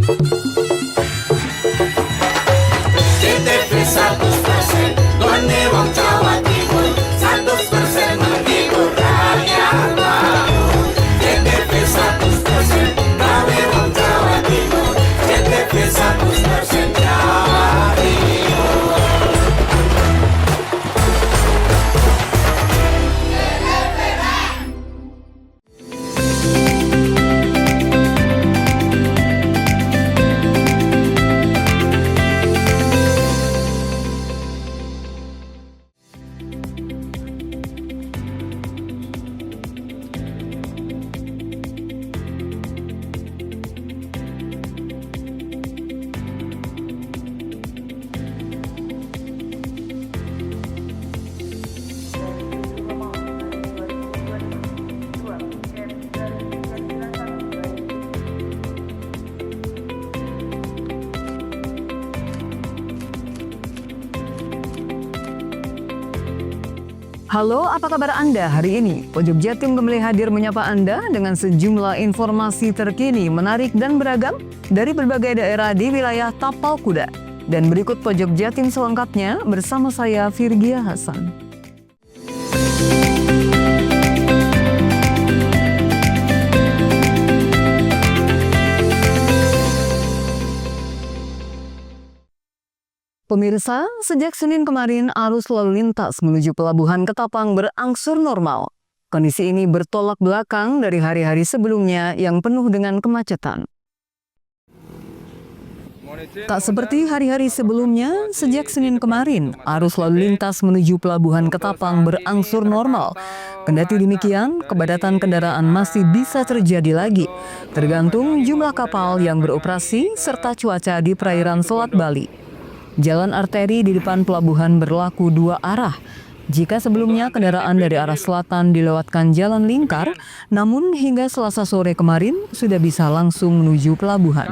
JTV 100% Gone wong Jawa Timur 100% menghibur rakyat makmur. JTV 100% gawe wong Jawa Timur. JTV 100% Jawa Timur. Halo, apa kabar Anda hari ini? Pojok Jatim kembali hadir menyapa Anda dengan sejumlah informasi terkini, menarik dan beragam dari berbagai daerah di wilayah Tapal Kuda. Dan berikut Pojok Jatim selengkapnya bersama saya Virgia Hasan. Pemirsa, sejak Senin kemarin arus lalu lintas menuju Pelabuhan Ketapang berangsur normal. Kondisi ini bertolak belakang dari hari-hari sebelumnya yang penuh dengan kemacetan. Tak seperti hari-hari sebelumnya, sejak Senin kemarin, arus lalu lintas menuju Pelabuhan Ketapang berangsur normal. Kendati demikian, kepadatan kendaraan masih bisa terjadi lagi, tergantung jumlah kapal yang beroperasi serta cuaca di perairan Selat Bali. Jalan arteri di depan pelabuhan berlaku dua arah. Jika sebelumnya kendaraan dari arah selatan dilewatkan jalan lingkar, namun hingga Selasa sore kemarin sudah bisa langsung menuju pelabuhan.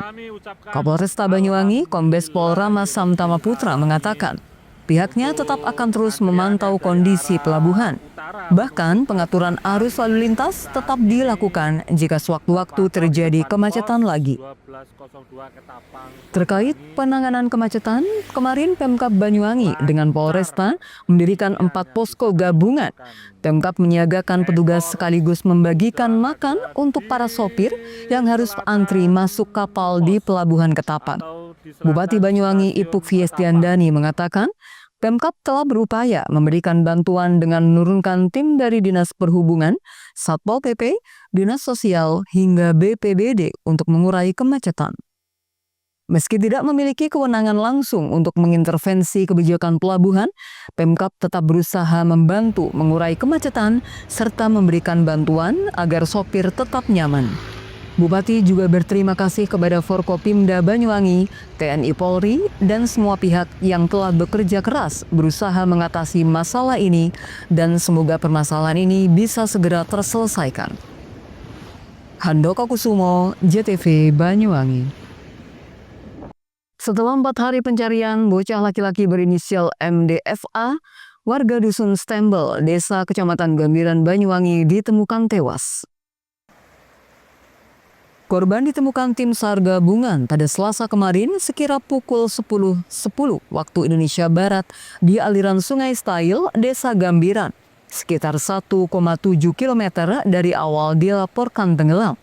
Kapolresta Banyuwangi, Kombes Pol Rama Samtama Putra mengatakan, pihaknya tetap akan terus memantau kondisi pelabuhan. Bahkan pengaturan arus lalu lintas tetap dilakukan jika sewaktu-waktu terjadi kemacetan lagi. Terkait penanganan kemacetan, kemarin Pemkab Banyuwangi dengan Polresta mendirikan 4 posko gabungan. Pemkab menyiagakan petugas sekaligus membagikan makan untuk para sopir yang harus antri masuk kapal di Pelabuhan Ketapang. Bupati Banyuwangi Ipuk Fiestiandani mengatakan, Pemkab telah berupaya memberikan bantuan dengan menurunkan tim dari Dinas Perhubungan, Satpol PP, Dinas Sosial, hingga BPBD untuk mengurai kemacetan. Meski tidak memiliki kewenangan langsung untuk mengintervensi kebijakan pelabuhan, Pemkab tetap berusaha membantu mengurai kemacetan serta memberikan bantuan agar sopir tetap nyaman. Bupati juga berterima kasih kepada Forkopimda Banyuwangi, TNI Polri, dan semua pihak yang telah bekerja keras berusaha mengatasi masalah ini dan semoga permasalahan ini bisa segera terselesaikan. Handoko Kusumo, JTV Banyuwangi. Setelah 4 hari pencarian, bocah laki-laki berinisial MDFA, warga Dusun Stembel, Desa Kecamatan Gambiran Banyuwangi ditemukan tewas. Korban ditemukan tim SAR gabungan pada Selasa kemarin sekira pukul 10.10 waktu Indonesia Barat di aliran Sungai Stail, Desa Gambiran, sekitar 1,7 km dari awal dilaporkan tenggelam.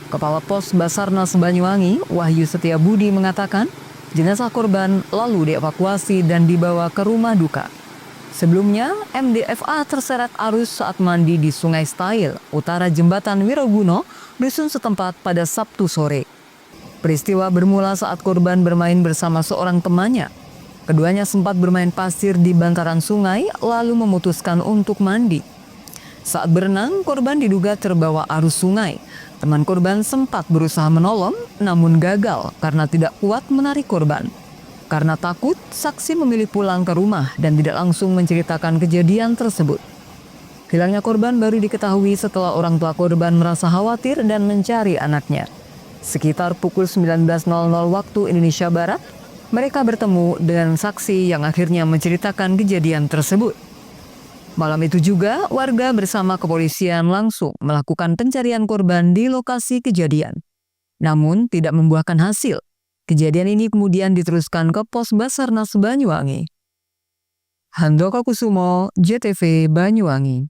Kepala Pos Basarnas Banyuwangi, Wahyu Setiabudi mengatakan, jenazah korban lalu dievakuasi dan dibawa ke rumah duka. Sebelumnya, MDFA terseret arus saat mandi di Sungai Stail, utara Jembatan Wiroguno, Dusun setempat pada Sabtu sore. Peristiwa bermula saat korban bermain bersama seorang temannya. Keduanya sempat bermain pasir di bantaran sungai, lalu memutuskan untuk mandi. Saat berenang, korban diduga terbawa arus sungai. Teman korban sempat berusaha menolong, namun gagal karena tidak kuat menarik korban. Karena takut, saksi memilih pulang ke rumah dan tidak langsung menceritakan kejadian tersebut. Hilangnya korban baru diketahui setelah orang tua korban merasa khawatir dan mencari anaknya. Sekitar pukul 19.00 waktu Indonesia Barat, mereka bertemu dengan saksi yang akhirnya menceritakan kejadian tersebut. Malam itu juga, warga bersama kepolisian langsung melakukan pencarian korban di lokasi kejadian. Namun tidak membuahkan hasil. Kejadian ini kemudian diteruskan ke Pos Basarnas Banyuwangi. Handoko Kusumo, JTV Banyuwangi.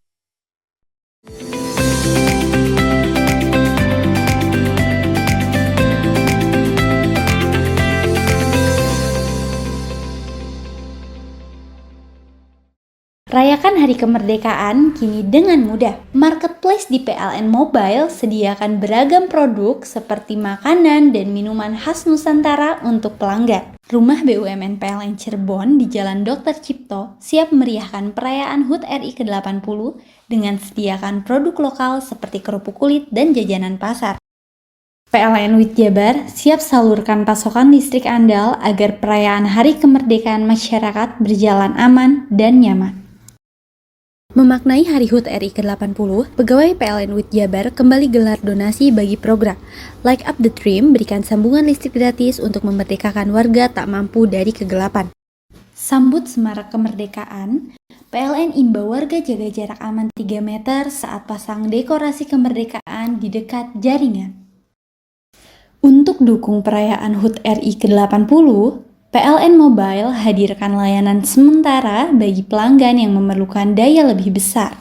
Rayakan Hari Kemerdekaan kini dengan mudah. Marketplace di PLN Mobile sediakan beragam produk seperti makanan dan minuman khas Nusantara untuk pelanggan. Rumah BUMN PLN Cirebon di Jalan Dr. Cipto siap meriahkan perayaan HUT RI ke-80 dengan sediakan produk lokal seperti kerupuk kulit dan jajanan pasar. PLN WIT Jabar siap salurkan pasokan listrik andal agar perayaan Hari Kemerdekaan masyarakat berjalan aman dan nyaman. Memaknai Hari HUT RI ke-80, pegawai PLN WIT Jabar kembali gelar donasi bagi program Light Up the Dream, berikan sambungan listrik gratis untuk memerdekakan warga tak mampu dari kegelapan. Sambut Semarak Kemerdekaan, PLN imbau warga jaga jarak aman 3 meter saat pasang dekorasi kemerdekaan di dekat jaringan. Untuk dukung perayaan HUT RI ke-80, PLN Mobile hadirkan layanan sementara bagi pelanggan yang memerlukan daya lebih besar.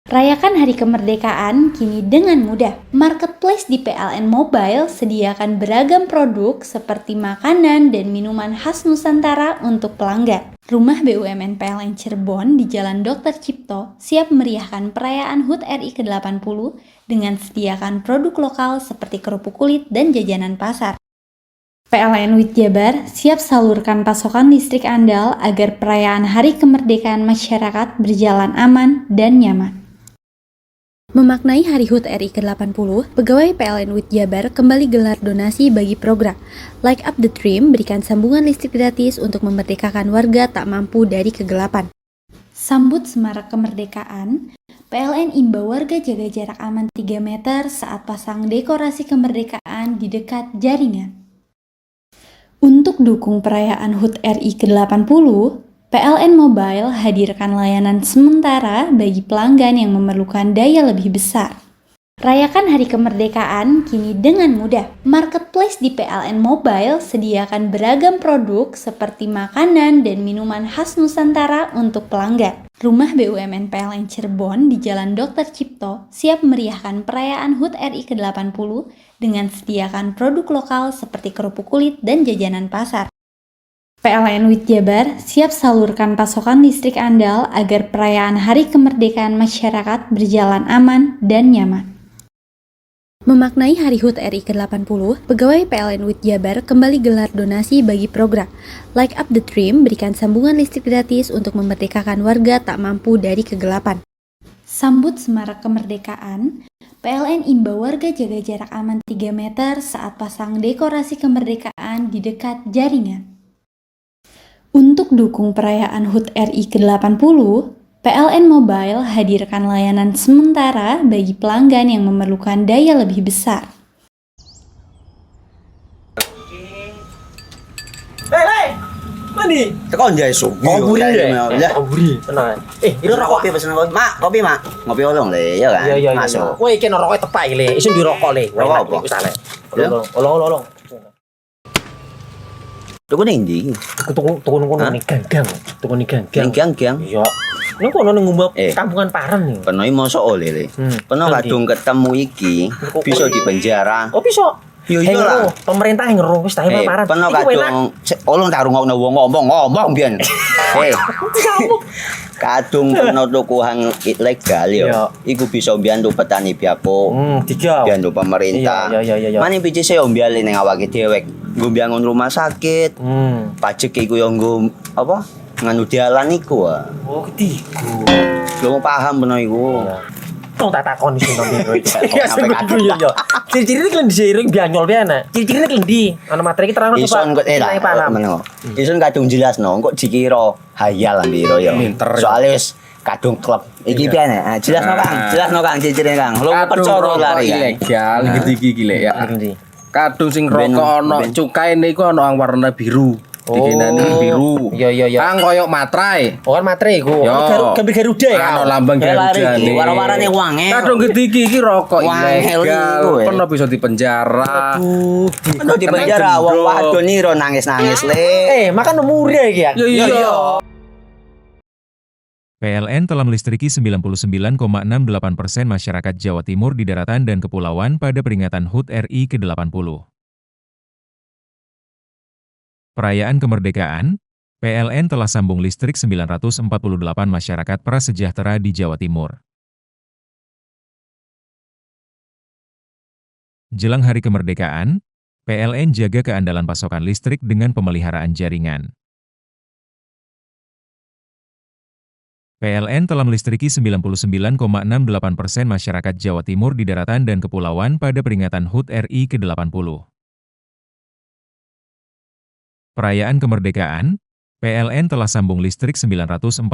Rayakan Hari Kemerdekaan kini dengan mudah. Marketplace di PLN Mobile sediakan beragam produk seperti makanan dan minuman khas Nusantara untuk pelanggan. Rumah BUMN PLN Cirebon di Jalan Dr. Cipto siap meriahkan perayaan HUT RI ke-80 dengan sediakan produk lokal seperti kerupuk kulit dan jajanan pasar. PLN WIT Jabar siap salurkan pasokan listrik andal agar perayaan Hari Kemerdekaan masyarakat berjalan aman dan nyaman. Memaknai Hari HUT RI ke-80, pegawai PLN WIT Jabar kembali gelar donasi bagi program Light Up the Dream, berikan sambungan listrik gratis untuk memerdekakan warga tak mampu dari kegelapan. Sambut Semarak Kemerdekaan, PLN imbau warga jaga jarak aman 3 meter saat pasang dekorasi kemerdekaan di dekat jaringan. Untuk dukung perayaan HUT RI ke-80, PLN Mobile hadirkan layanan sementara bagi pelanggan yang memerlukan daya lebih besar. Rayakan Hari Kemerdekaan kini dengan mudah. Marketplace di PLN Mobile sediakan beragam produk seperti makanan dan minuman khas Nusantara untuk pelanggan. Rumah BUMN PLN Cirebon di Jalan Dr. Cipto siap meriahkan perayaan HUT RI ke-80 dengan sediakan produk lokal seperti kerupuk kulit dan jajanan pasar. PLN WIT Jabar siap salurkan pasokan listrik andal agar perayaan Hari Kemerdekaan masyarakat berjalan aman dan nyaman. Memaknai Hari HUT RI ke-80, pegawai PLN WIT Jabar kembali gelar donasi bagi program Light Up the Dream, berikan sambungan listrik gratis untuk memerdekakan warga tak mampu dari kegelapan. Sambut Semarak Kemerdekaan, PLN imbau warga jaga jarak aman 3 meter saat pasang dekorasi kemerdekaan di dekat jaringan. Untuk dukung perayaan HUT RI ke-80, PLN Mobile hadirkan layanan sementara bagi pelanggan yang memerlukan daya lebih besar. Hei, mandi. Tekan jaya su. Ngoburi deh. Ya. Ngoburi, tenang. Ini rokok. Kopi pesen kopi. Mak, kopi, Mak. Ngopi olong le, ya kan? Iya. Masuk. Woi, iki rokok tepak iki le. Isin dirokok le. Rokok apa? Wis ale. Ya. Olong. Tuku ning ndi? Tuku ngono ning gang. Tuku ning gang. Ning gang. Iya. Nang kono ning ngumba Eh. kampungan Paren nih. Peno iki mosok oleh le. Peno Nanti. kadung ketemu iki bisa dipenjara. Oh, bisa. Yo iya lah. Pemerintah yang ngeru wis tahe Paren. Peno Iku enak. kadung olong tak rungokno wong ngomong biyen. Kadung peno tuku hang ilegal yo. Iya. Iku bisa mbiyantu petani biako. Tiga. Mbiyantu pemerintah. Iya. Mane pici saya mbiali ning awake dhewek. Nggo mbiyangun rumah sakit. Pajak iku yo nggo apa? Nganu dalan iku ah. Oh, ketiku. Lu paham peno iku. Tong tak takon isin nang biro iki. Iya, sampe kadung. Iya. Ciri-cirine klendhi seiring bianyol piye ana. Ciri-cirine klendhi. Ana materi iki terang Ison kok lah meneng. Ison kadung jelasno kok dikira hayal biro ya. Soale wis kadung klub. Iki piye nek? Jelasno Kang ciri-cirine Kang. Lu percaya lari. Ilegal iki iki lek ya. Klendhi. Kadung sing rokok ana cukaine iku ana warna biru. dikinani biru. Iya. Kang koyok matrai. Oh kan matre iku. Yo. Gambar Garuda ya. Ano lambang Garuda nih. Warna-warnane wangel. Kadang iki rokok Wangel ilegal. iku, Pernah bisa dipenjara. Ono di penjara wong wadon niro nangis-nangis le. Makan murah iki ya. Iya. PLN telah melistriki 99,68% masyarakat Jawa Timur di daratan dan kepulauan pada peringatan HUT RI ke-80. Perayaan kemerdekaan, PLN telah sambung listrik 948 masyarakat prasejahtera di Jawa Timur. Jelang hari kemerdekaan, PLN jaga keandalan pasokan listrik dengan pemeliharaan jaringan. PLN telah melistriki 99,68% masyarakat Jawa Timur di daratan dan kepulauan pada peringatan HUT RI ke-80. Perayaan kemerdekaan, PLN telah sambung listrik 948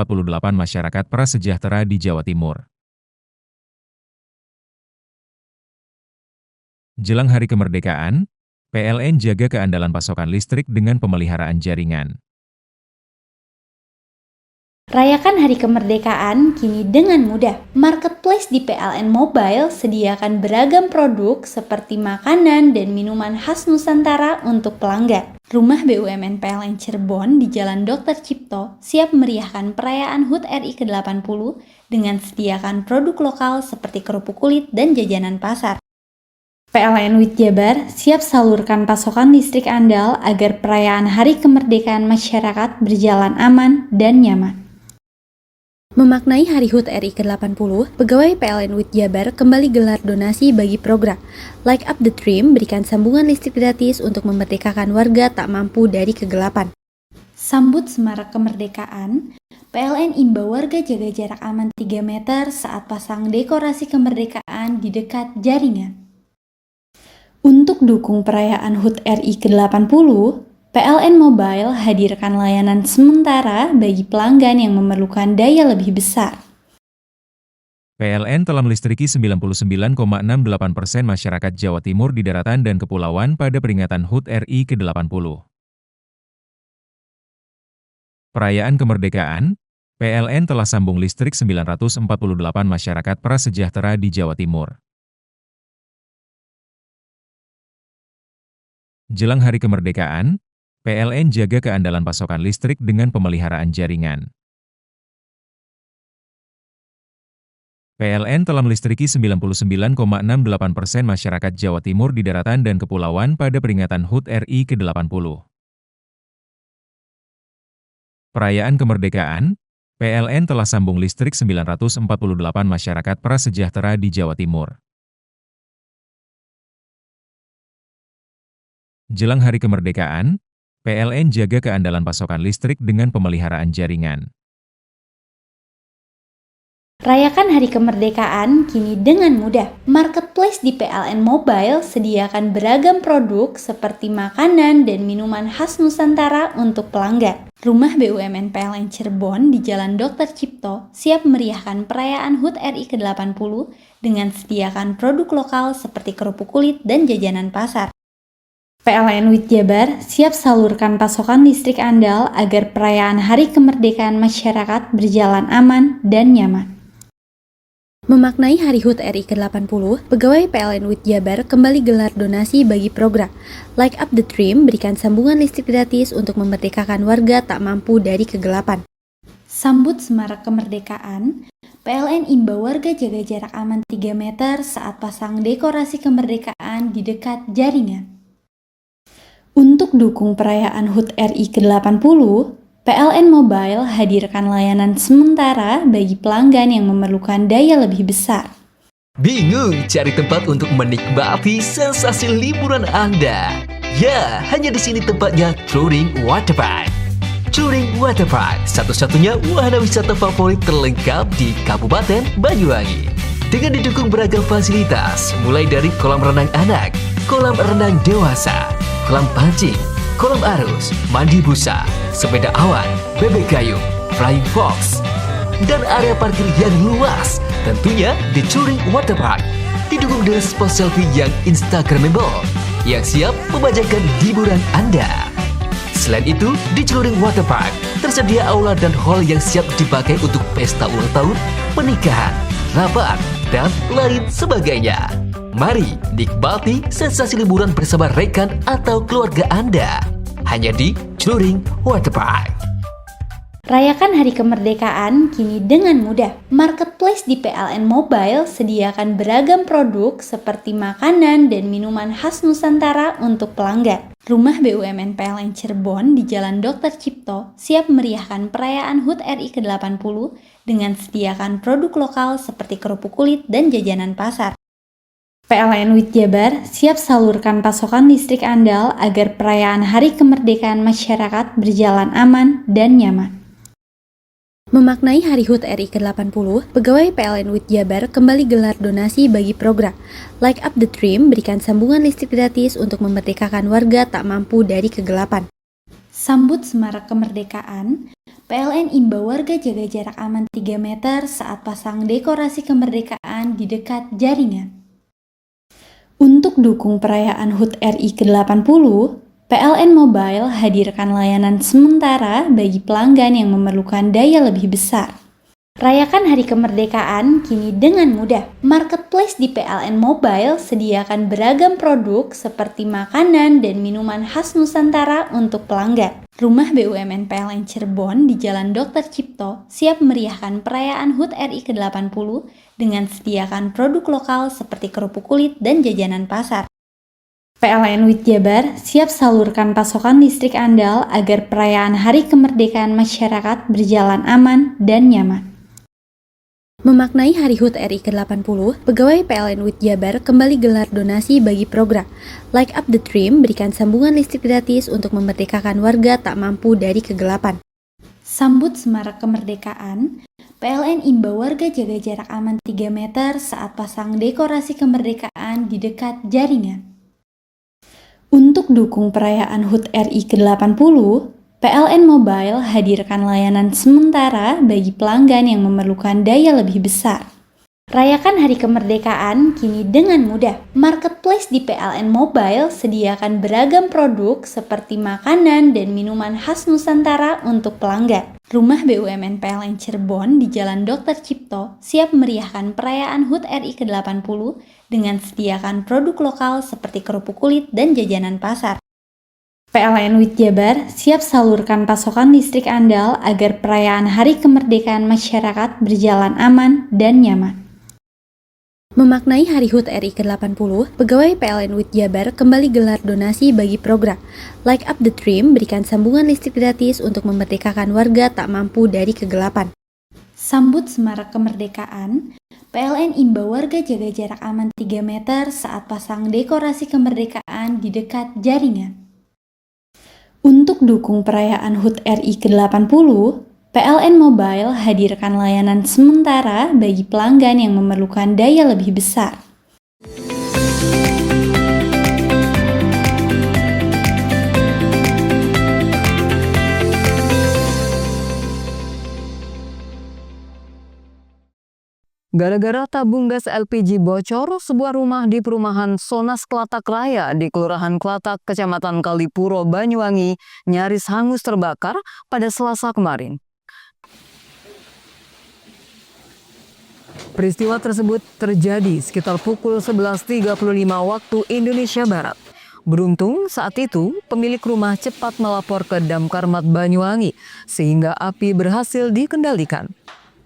masyarakat prasejahtera di Jawa Timur. Jelang hari kemerdekaan, PLN jaga keandalan pasokan listrik dengan pemeliharaan jaringan. Rayakan hari kemerdekaan kini dengan mudah. Marketplace di PLN Mobile sediakan beragam produk seperti makanan dan minuman khas Nusantara untuk pelanggan. Rumah BUMN PLN Cirebon di Jalan Dr. Cipto siap meriahkan perayaan HUT RI ke-80 dengan sediakan produk lokal seperti kerupuk kulit dan jajanan pasar. PLN WIT Jabar siap salurkan pasokan listrik andal agar perayaan Hari Kemerdekaan masyarakat berjalan aman dan nyaman. Memaknai Hari HUT RI ke-80, pegawai PLN WIT Jabar kembali gelar donasi bagi program Light Up the Dream berikan sambungan listrik gratis untuk memerdekakan warga tak mampu dari kegelapan. Sambut semarak kemerdekaan, PLN imbau warga jaga jarak aman 3 meter saat pasang dekorasi kemerdekaan di dekat jaringan. Untuk dukung perayaan HUT RI ke-80, PLN Mobile hadirkan layanan sementara bagi pelanggan yang memerlukan daya lebih besar. PLN telah melistriki 99,68% masyarakat Jawa Timur di daratan dan kepulauan pada peringatan HUT RI ke-80. Perayaan kemerdekaan, PLN telah sambung listrik 948 masyarakat prasejahtera di Jawa Timur. Jelang hari kemerdekaan, PLN jaga keandalan pasokan listrik dengan pemeliharaan jaringan. PLN telah melistriki 99,68% masyarakat Jawa Timur di daratan dan kepulauan pada peringatan HUT RI ke-80. Perayaan kemerdekaan, PLN telah sambung listrik 948 masyarakat prasejahtera di Jawa Timur. Jelang hari kemerdekaan, PLN jaga keandalan pasokan listrik dengan pemeliharaan jaringan. Rayakan hari kemerdekaan kini dengan mudah. Marketplace di PLN Mobile sediakan beragam produk seperti makanan dan minuman khas Nusantara untuk pelanggan. Rumah BUMN PLN Cirebon di Jalan Dr. Cipto siap meriahkan perayaan HUT RI ke-80 dengan sediakan produk lokal seperti kerupuk kulit dan jajanan pasar. PLN WIT Jabar siap salurkan pasokan listrik andal agar perayaan Hari Kemerdekaan masyarakat berjalan aman dan nyaman. Memaknai Hari HUT RI ke-80, pegawai PLN WIT Jabar kembali gelar donasi bagi program Light Up the Dream berikan sambungan listrik gratis untuk memerdekakan warga tak mampu dari kegelapan. Sambut semarak kemerdekaan, PLN imbau warga jaga jarak aman 3 meter saat pasang dekorasi kemerdekaan di dekat jaringan. Untuk dukung perayaan HUT RI ke-80, PLN Mobile hadirkan layanan sementara bagi pelanggan yang memerlukan daya lebih besar. Bingung cari tempat untuk menikmati sensasi liburan Anda? Ya, hanya di sini tempatnya Touring Waterpark. Touring Waterpark, satu-satunya wahana wisata favorit terlengkap di Kabupaten Banyuwangi. Dengan didukung beragam fasilitas, mulai dari kolam renang anak, kolam renang dewasa, kolam pancing, kolam arus, mandi busa, sepeda awan, bebek gayung, flying fox, dan area parkir yang luas. Tentunya di Touring Waterpark didukung dengan spot selfie yang instagramable yang siap memanjakan hiburan Anda. Selain itu, di Celuring Waterpark tersedia aula dan hall yang siap dipakai untuk pesta ulang tahun, pernikahan, rapat, dan lain sebagainya. Mari nikmati sensasi liburan bersama rekan atau keluarga Anda. Hanya di Celuring Waterpark. Rayakan Hari Kemerdekaan kini dengan mudah. Marketplace di PLN Mobile sediakan beragam produk seperti makanan dan minuman khas Nusantara untuk pelanggan. Rumah BUMN PLN Cirebon di Jalan Dr. Cipto siap meriahkan perayaan HUT RI ke-80 dengan sediakan produk lokal seperti kerupuk kulit dan jajanan pasar. PLN WIT Jabar siap salurkan pasokan listrik andal agar perayaan Hari Kemerdekaan masyarakat berjalan aman dan nyaman. Memaknai Hari HUT RI ke-80, pegawai PLN WIT Jabar kembali gelar donasi bagi program Light Up the Dream berikan sambungan listrik gratis untuk memerdekakan warga tak mampu dari kegelapan. Sambut Semarak Kemerdekaan, PLN imbau warga jaga jarak aman 3 meter saat pasang dekorasi kemerdekaan di dekat jaringan. Untuk dukung perayaan HUT RI ke-80, PLN Mobile hadirkan layanan sementara bagi pelanggan yang memerlukan daya lebih besar. Rayakan Hari Kemerdekaan kini dengan mudah. Marketplace di PLN Mobile sediakan beragam produk seperti makanan dan minuman khas Nusantara untuk pelanggan. Rumah BUMN PLN Cirebon di Jalan Dr. Cipto siap meriahkan perayaan HUT RI ke-80 dengan sediakan produk lokal seperti kerupuk kulit dan jajanan pasar. PLN WIT Jabar siap salurkan pasokan listrik andal agar perayaan Hari Kemerdekaan masyarakat berjalan aman dan nyaman. Memaknai Hari HUT RI ke-80, pegawai PLN WIT Jabar kembali gelar donasi bagi program Light Up the Dream berikan sambungan listrik gratis untuk memerdekakan warga tak mampu dari kegelapan. Sambut Semarak Kemerdekaan, PLN imbau warga jaga jarak aman 3 meter saat pasang dekorasi kemerdekaan di dekat jaringan. Untuk dukung perayaan HUT RI ke-80, PLN Mobile hadirkan layanan sementara bagi pelanggan yang memerlukan daya lebih besar. Rayakan Hari Kemerdekaan kini dengan mudah. Marketplace di PLN Mobile sediakan beragam produk seperti makanan dan minuman khas Nusantara untuk pelanggan. Rumah BUMN PLN Cirebon di Jalan Dr. Cipto siap meriahkan perayaan HUT RI ke-80 dengan sediakan produk lokal seperti kerupuk kulit dan jajanan pasar. PLN WIT Jabar siap salurkan pasokan listrik andal agar perayaan Hari Kemerdekaan masyarakat berjalan aman dan nyaman. Memaknai Hari HUT RI ke-80, pegawai PLN WIT Jabar kembali gelar donasi bagi program Light Up the Dream berikan sambungan listrik gratis untuk memerdekakan warga tak mampu dari kegelapan. Sambut Semarak Kemerdekaan, PLN imbau warga jaga jarak aman 3 meter saat pasang dekorasi kemerdekaan di dekat jaringan. Untuk dukung perayaan HUT RI ke-80, PLN Mobile hadirkan layanan sementara bagi pelanggan yang memerlukan daya lebih besar. Gara-gara tabung gas LPG bocor, sebuah rumah di perumahan Sonas Klatak Raya di Kelurahan Klatak, Kecamatan Kalipuro, Banyuwangi, nyaris hangus terbakar pada Selasa kemarin. Peristiwa tersebut terjadi sekitar pukul 11.35 waktu Indonesia Barat. Beruntung saat itu pemilik rumah cepat melapor ke Damkarmat Banyuwangi sehingga api berhasil dikendalikan.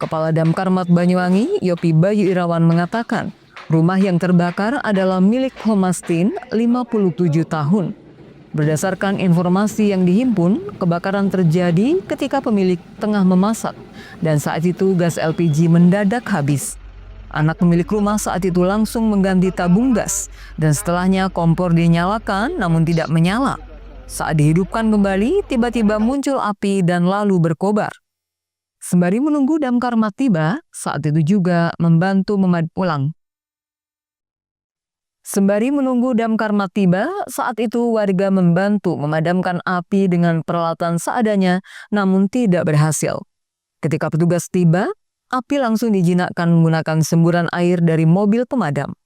Kepala Damkarmat Banyuwangi, Yopi Bayu Irawan mengatakan, rumah yang terbakar adalah milik Homastin, 57 tahun. Berdasarkan informasi yang dihimpun, kebakaran terjadi ketika pemilik tengah memasak dan saat itu gas LPG mendadak habis. Anak pemilik rumah saat itu langsung mengganti tabung gas dan setelahnya kompor dinyalakan namun tidak menyala. Saat dihidupkan kembali, tiba-tiba muncul api dan lalu berkobar. Sembari menunggu Damkarmat tiba, saat itu juga membantu Sembari menunggu Damkarmat tiba, saat itu warga membantu memadamkan api dengan peralatan seadanya namun tidak berhasil. Ketika petugas tiba, api langsung dijinakkan menggunakan semburan air dari mobil pemadam.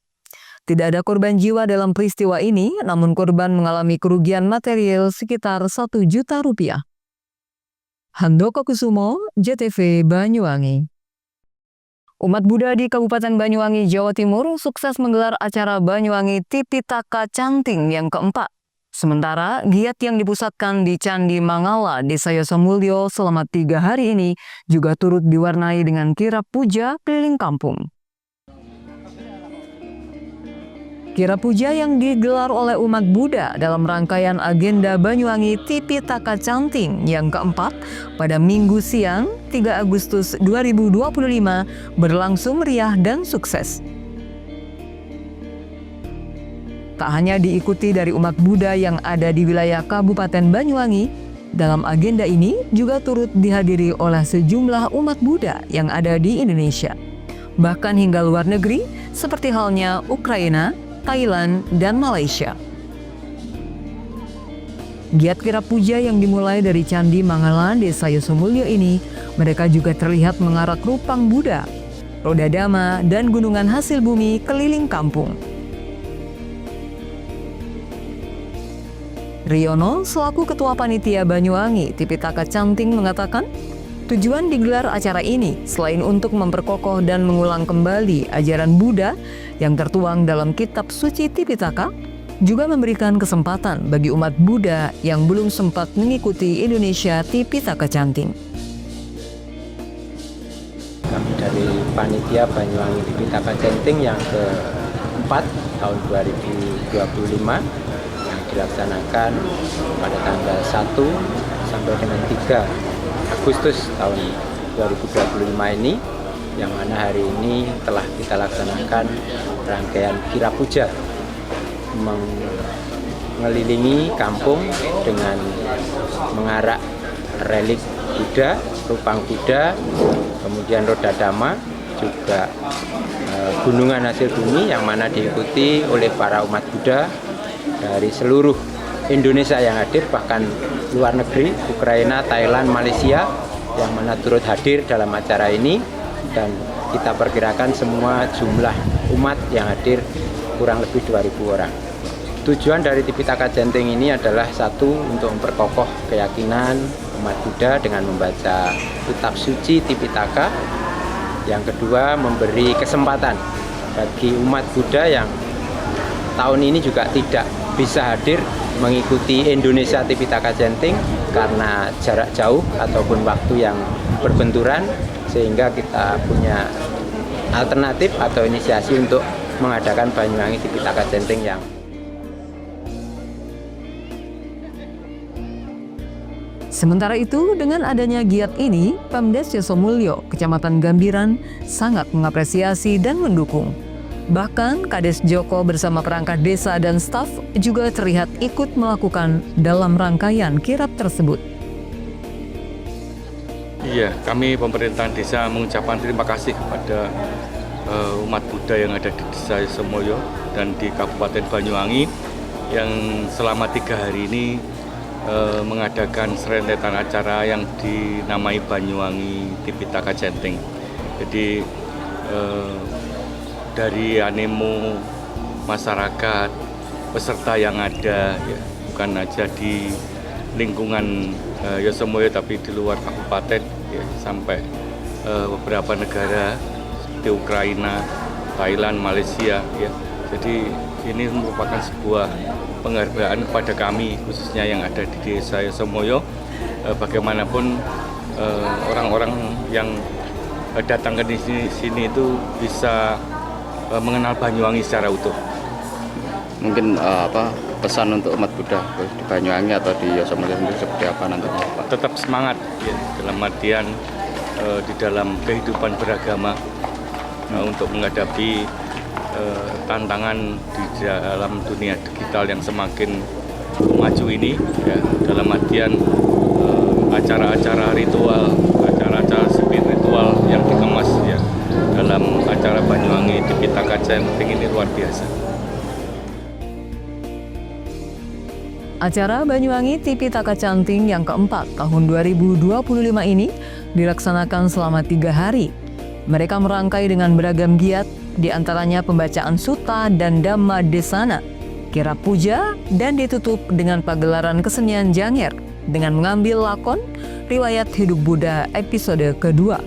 Tidak ada korban jiwa dalam peristiwa ini, namun korban mengalami kerugian material sekitar 1 juta rupiah. Handoko Kusumo, JTV Banyuwangi. Umat Buddha di Kabupaten Banyuwangi, Jawa Timur sukses menggelar acara Banyuwangi Tipitaka Canting yang keempat. Sementara, giat yang dipusatkan di Candi Mangala, Desa Yosamulyo selama 3 hari ini juga turut diwarnai dengan kirap puja keliling kampung. Kirap puja yang digelar oleh umat Buddha dalam rangkaian agenda Banyuwangi Tipitaka Canting yang keempat pada Minggu siang 3 Agustus 2025 berlangsung meriah dan sukses. Tak hanya diikuti dari umat Buddha yang ada di wilayah Kabupaten Banyuwangi, dalam agenda ini juga turut dihadiri oleh sejumlah umat Buddha yang ada di Indonesia, bahkan hingga luar negeri seperti halnya Ukraina, Thailand, dan Malaysia. Giat kirap puja yang dimulai dari Candi Mangala, Desa Yosamulyo ini, mereka juga terlihat mengarak rupang Buddha, roda dhamma, dan gunungan hasil bumi keliling kampung. Riono, selaku Ketua Panitia Banyuwangi Tipitaka Canting mengatakan, tujuan digelar acara ini selain untuk memperkokoh dan mengulang kembali ajaran Buddha yang tertuang dalam kitab suci Tipitaka, juga memberikan kesempatan bagi umat Buddha yang belum sempat mengikuti Indonesia Tipitaka Canting. Kami dari Panitia Banyuwangi Tipitaka Canting yang keempat tahun 2025 yang dilaksanakan pada tanggal 1 sampai dengan 3 Agustus tahun 2025 ini, yang mana hari ini telah kita laksanakan rangkaian kirap puja mengelilingi kampung dengan mengarak relik Buddha, rupang Buddha, kemudian roda dhamma, juga gunungan hasil bumi yang mana diikuti oleh para umat Buddha dari seluruh Indonesia yang hadir, bahkan luar negeri, Ukraina, Thailand, Malaysia, yang mana turut hadir dalam acara ini, dan kita perkirakan semua jumlah umat yang hadir kurang lebih 2.000 orang. Tujuan dari Tipitaka Canting ini adalah satu, untuk memperkokoh keyakinan umat Buddha dengan membaca kitab suci Tipitaka. Yang kedua, memberi kesempatan bagi umat Buddha yang tahun ini juga tidak bisa hadir mengikuti Indonesia Tipitaka Canting karena jarak jauh ataupun waktu yang berbenturan, sehingga kita punya alternatif atau inisiasi untuk mengadakan Banyuwangi Tipitaka Canting yang Sementara itu, dengan adanya giat ini, Pemdes Yosamulyo, Kecamatan Gambiran, sangat mengapresiasi dan mendukung. Bahkan, Kades Joko bersama perangkat desa dan staf juga terlihat ikut melakukan dalam rangkaian kirap tersebut. Iya, kami pemerintah desa mengucapkan terima kasih kepada umat Buddha yang ada di Desa Yosamulyo dan di Kabupaten Banyuwangi yang selama 3 hari ini mengadakan serentetan acara yang dinamai Banyuwangi Tipitaka Canting. Jadi dari animo masyarakat, peserta yang ada, ya, bukan aja di lingkungan Yosamulyo tapi di luar kabupaten, ya, sampai beberapa negara seperti Ukraina, Thailand, Malaysia, ya. Jadi ini merupakan sebuah penghargaan kepada kami, khususnya yang ada di Desa Yosamulyo. Bagaimanapun orang-orang yang datang ke sini itu bisa mengenal Banyuwangi secara utuh. Mungkin pesan untuk umat Buddha di Banyuwangi atau di Yosamulyo sendiri seperti apa nantinya, Pak? Tetap semangat, ya, dalam artian di dalam kehidupan beragama untuk menghadapi tantangan di dalam dunia digital yang semakin maju ini, ya, dalam artian acara-acara ritual, acara-acara spiritual yang dikemas, ya, dalam acara Banyuwangi Tipitaka Canting ini luar biasa. Acara Banyuwangi Tipitaka Canting yang keempat tahun 2025 ini dilaksanakan selama 3 hari. Mereka merangkai dengan beragam giat, di antaranya pembacaan Sutta dan Dhamma Desana, kirap puja, dan ditutup dengan pagelaran kesenian Janger dengan mengambil lakon Riwayat Hidup Buddha episode kedua.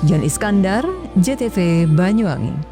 Jan Iskandar, JTV Banyuwangi.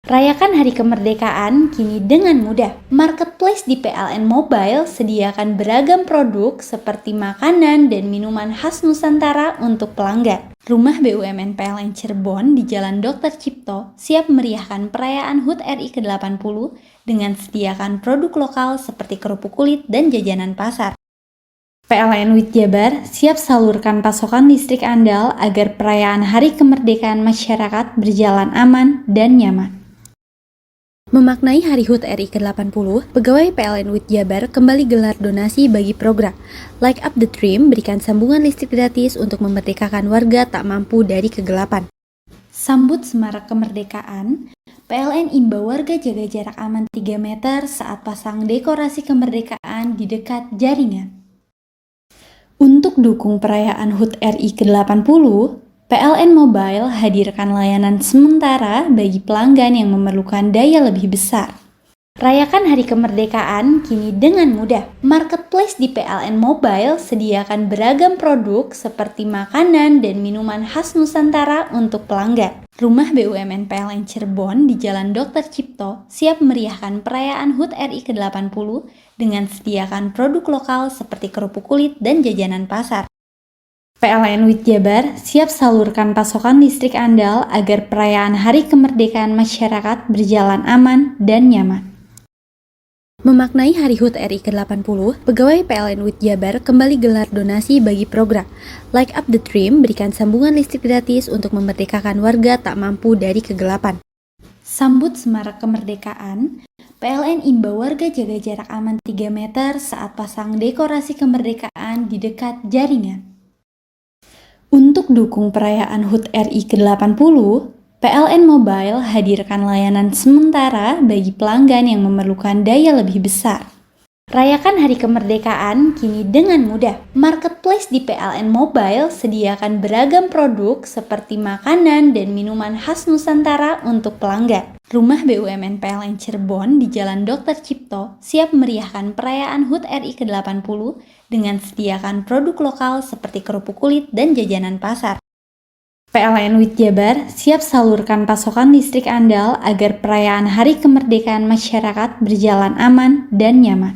Rayakan Hari Kemerdekaan kini dengan mudah. Marketplace di PLN Mobile sediakan beragam produk seperti makanan dan minuman khas Nusantara untuk pelanggan. Rumah BUMN PLN Cirebon di Jalan Dr. Cipto siap meriahkan perayaan HUT RI ke-80 dengan sediakan produk lokal seperti kerupuk kulit dan jajanan pasar. PLN WIT Jabar siap salurkan pasokan listrik andal agar perayaan Hari Kemerdekaan masyarakat berjalan aman dan nyaman. Memaknai Hari HUT RI ke-80, pegawai PLN WIT Jabar kembali gelar donasi bagi program Light Up the Dream, berikan sambungan listrik gratis untuk memerdekakan warga tak mampu dari kegelapan. Sambut Semarak Kemerdekaan, PLN imbau warga jaga jarak aman 3 meter saat pasang dekorasi kemerdekaan di dekat jaringan. Untuk dukung perayaan HUT RI ke-80, PLN Mobile hadirkan layanan sementara bagi pelanggan yang memerlukan daya lebih besar. Rayakan Hari Kemerdekaan kini dengan mudah. Marketplace di PLN Mobile sediakan beragam produk seperti makanan dan minuman khas Nusantara untuk pelanggan. Rumah BUMN PLN Cirebon di Jalan Dr. Cipto siap meriahkan perayaan HUT RI ke-80 dengan sediakan produk lokal seperti kerupuk kulit dan jajanan pasar. PLN WIT Jabar siap salurkan pasokan listrik andal agar perayaan Hari Kemerdekaan masyarakat berjalan aman dan nyaman. Memaknai Hari HUT RI ke-80, pegawai PLN WIT Jabar kembali gelar donasi bagi program Light Up the Dream, berikan sambungan listrik gratis untuk memerdekakan warga tak mampu dari kegelapan. Sambut Semarak Kemerdekaan, PLN imbau warga jaga jarak aman 3 meter saat pasang dekorasi kemerdekaan di dekat jaringan. Untuk dukung perayaan HUT RI ke-80, PLN Mobile hadirkan layanan sementara bagi pelanggan yang memerlukan daya lebih besar. Rayakan Hari Kemerdekaan kini dengan mudah. Marketplace di PLN Mobile sediakan beragam produk seperti makanan dan minuman khas Nusantara untuk pelanggan. Rumah BUMN PLN Cirebon di Jalan Dr. Cipto siap meriahkan perayaan HUT RI ke-80 dengan sediakan produk lokal seperti kerupuk kulit dan jajanan pasar. PLN WIT Jabar siap salurkan pasokan listrik andal agar perayaan Hari Kemerdekaan masyarakat berjalan aman dan nyaman.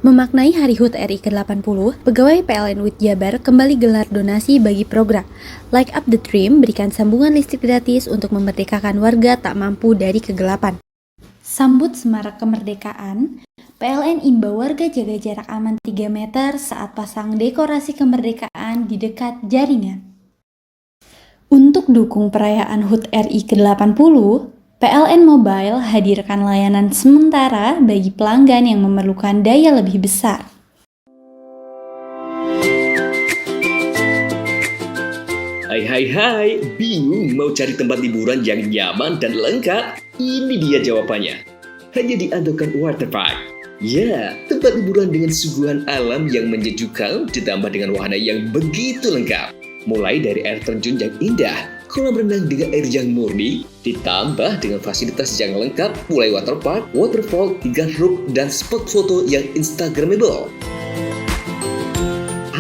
Memaknai Hari HUT RI ke-80, pegawai PLN WIT Jabar kembali gelar donasi bagi program Light Up the Dream, berikan sambungan listrik gratis untuk memerdekakan warga tak mampu dari kegelapan. Sambut Semarak Kemerdekaan, PLN imbau warga jaga jarak aman 3 meter saat pasang dekorasi kemerdekaan di dekat jaringan. Untuk dukung perayaan HUT RI ke-80, PLN Mobile hadirkan layanan sementara bagi pelanggan yang memerlukan daya lebih besar. Hai, bingung mau cari tempat liburan yang nyaman dan lengkap? Ini dia jawabannya. Hanya di Andokan Waterpark. Ya, tempat liburan dengan suguhan alam yang menyejukkan ditambah dengan wahana yang begitu lengkap. Mulai dari air terjun yang indah, kolam renang dengan air yang murni, ditambah dengan fasilitas yang lengkap mulai waterpark, waterfall, hingga roof dan spot foto yang instagramable.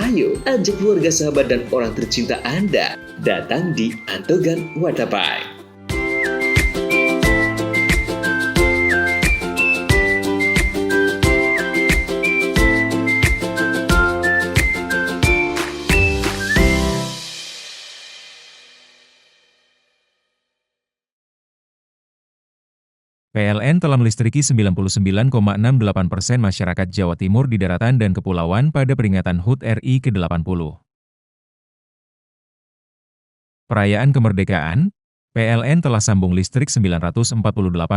Ayo, ajak keluarga, sahabat, dan orang tercinta Anda datang di Andokan Waterpark. PLN telah melistriki 99,68% masyarakat Jawa Timur di daratan dan kepulauan pada peringatan HUT RI ke-80. Perayaan kemerdekaan, PLN telah sambung listrik 948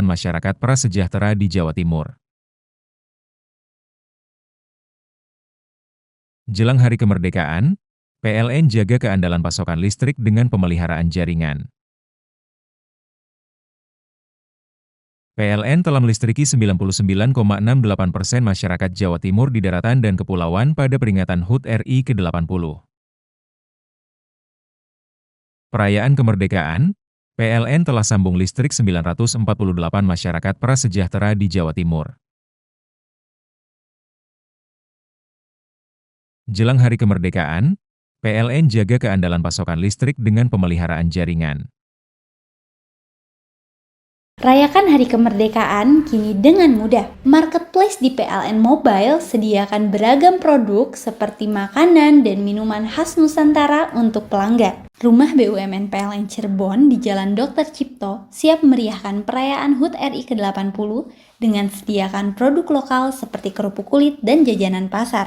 masyarakat prasejahtera di Jawa Timur. Jelang Hari Kemerdekaan, PLN jaga keandalan pasokan listrik dengan pemeliharaan jaringan. PLN telah melistriki 99,68% masyarakat Jawa Timur di daratan dan kepulauan pada peringatan HUT RI ke-80. Perayaan kemerdekaan, PLN telah sambung listrik 948 masyarakat prasejahtera di Jawa Timur. Jelang hari kemerdekaan, PLN jaga keandalan pasokan listrik dengan pemeliharaan jaringan. Rayakan hari kemerdekaan kini dengan mudah. Marketplace di PLN Mobile sediakan beragam produk seperti makanan dan minuman khas Nusantara untuk pelanggan. Rumah BUMN PLN Cirebon di Jalan Dr. Cipto siap meriahkan perayaan HUT RI ke-80 dengan sediakan produk lokal seperti kerupuk kulit dan jajanan pasar.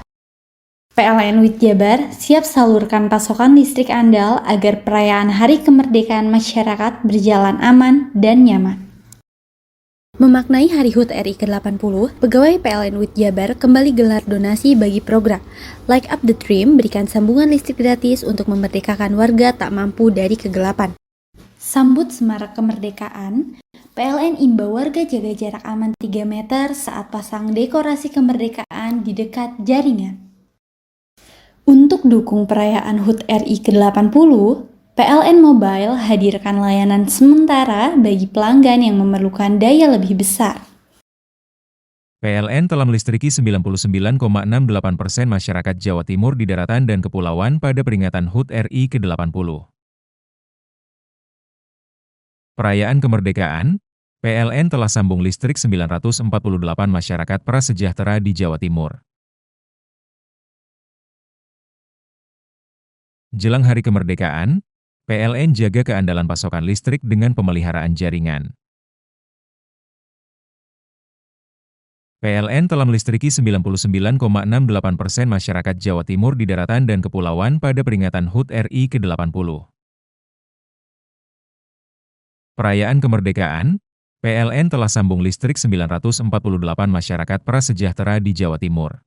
PLN WIT Jabar siap salurkan pasokan listrik andal agar perayaan hari kemerdekaan masyarakat berjalan aman dan nyaman. Memaknai Hari HUT RI ke-80, pegawai PLN WIT Jabar kembali gelar donasi bagi program Light Up the Dream berikan sambungan listrik gratis untuk memerdekakan warga tak mampu dari kegelapan. Sambut semarak kemerdekaan, PLN imbau warga jaga jarak aman 3 meter saat pasang dekorasi kemerdekaan di dekat jaringan. Untuk dukung perayaan HUT RI ke-80, PLN Mobile hadirkan layanan sementara bagi pelanggan yang memerlukan daya lebih besar. PLN telah melistriki 99,68% masyarakat Jawa Timur di daratan dan kepulauan pada peringatan HUT RI ke-80. Perayaan kemerdekaan, PLN telah sambung listrik 948 masyarakat prasejahtera di Jawa Timur. Jelang hari kemerdekaan, PLN jaga keandalan pasokan listrik dengan pemeliharaan jaringan. PLN telah melistriki 99,68% masyarakat Jawa Timur di daratan dan kepulauan pada peringatan HUT RI ke-80. Perayaan kemerdekaan, PLN telah sambung listrik 948 masyarakat prasejahtera di Jawa Timur.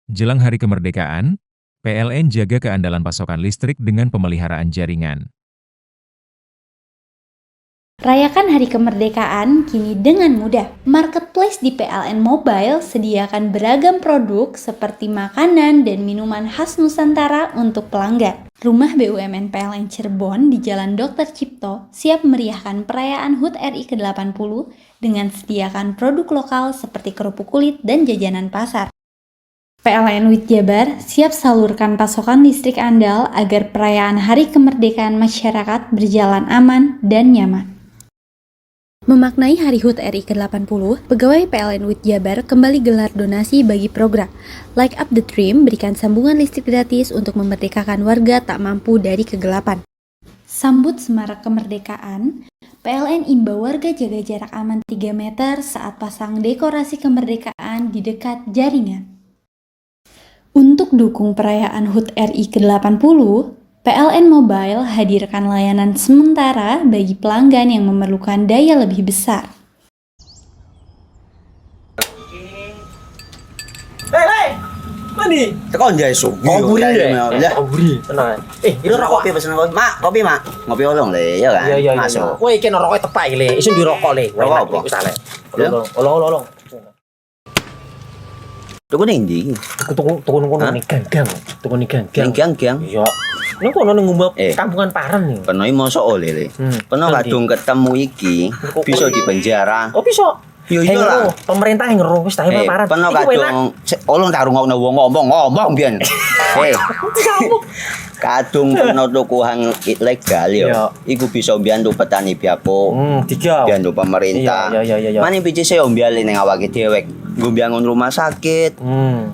Jelang hari kemerdekaan, PLN jaga keandalan pasokan listrik dengan pemeliharaan jaringan. Rayakan hari kemerdekaan kini dengan mudah. Marketplace di PLN Mobile sediakan beragam produk seperti makanan dan minuman khas Nusantara untuk pelanggan. Rumah BUMN PLN Cirebon di Jalan Dr. Cipto siap meriahkan perayaan HUT RI ke-80 dengan sediakan produk lokal seperti kerupuk kulit dan jajanan pasar. PLN WIT Jabar siap salurkan pasokan listrik andal agar perayaan hari kemerdekaan masyarakat berjalan aman dan nyaman. Memaknai Hari HUT RI ke-80, pegawai PLN WIT Jabar kembali gelar donasi bagi program Light Up the Dream berikan sambungan listrik gratis untuk memerdekakan warga tak mampu dari kegelapan. Sambut semarak kemerdekaan, PLN imbau warga jaga jarak aman 3 meter saat pasang dekorasi kemerdekaan di dekat jaringan. Untuk dukung perayaan HUT RI ke-80, PLN Mobile hadirkan layanan sementara bagi pelanggan yang memerlukan daya lebih besar. Hei, mandi. Tekan jaya su. Buri ya. Buri, tenang. Ini rokok pesen kopi. Mak, kopi, Mak. Ngopi olong le, ya kan? Iya. Masuk. Kowe iki rokok tepak iki le, isin dirokok le. Rokok apa? Wis ale. Olong. Tuku ning ndi? Tuku ning gang. Tuku ning gang. Gang. Iya. Nek kono ning ngombe kampungan Paren nih. Penoi mosok oleh le. Peno kadung ketemu iki bisa dipenjara. Oh bisa. Yo iya lah. Pemerintah yang ngeru wis ta Paren. Peno kadung olong tak rungokno wong ngomong biyen. Kadung peno tukuhan ilegal yo. Iku bisa mbiyantu petani biapo. Mbiyantu pemerintah. Iya. Mane picise yo mbiale ning awake dhewek. Nggo mbiangun rumah sakit.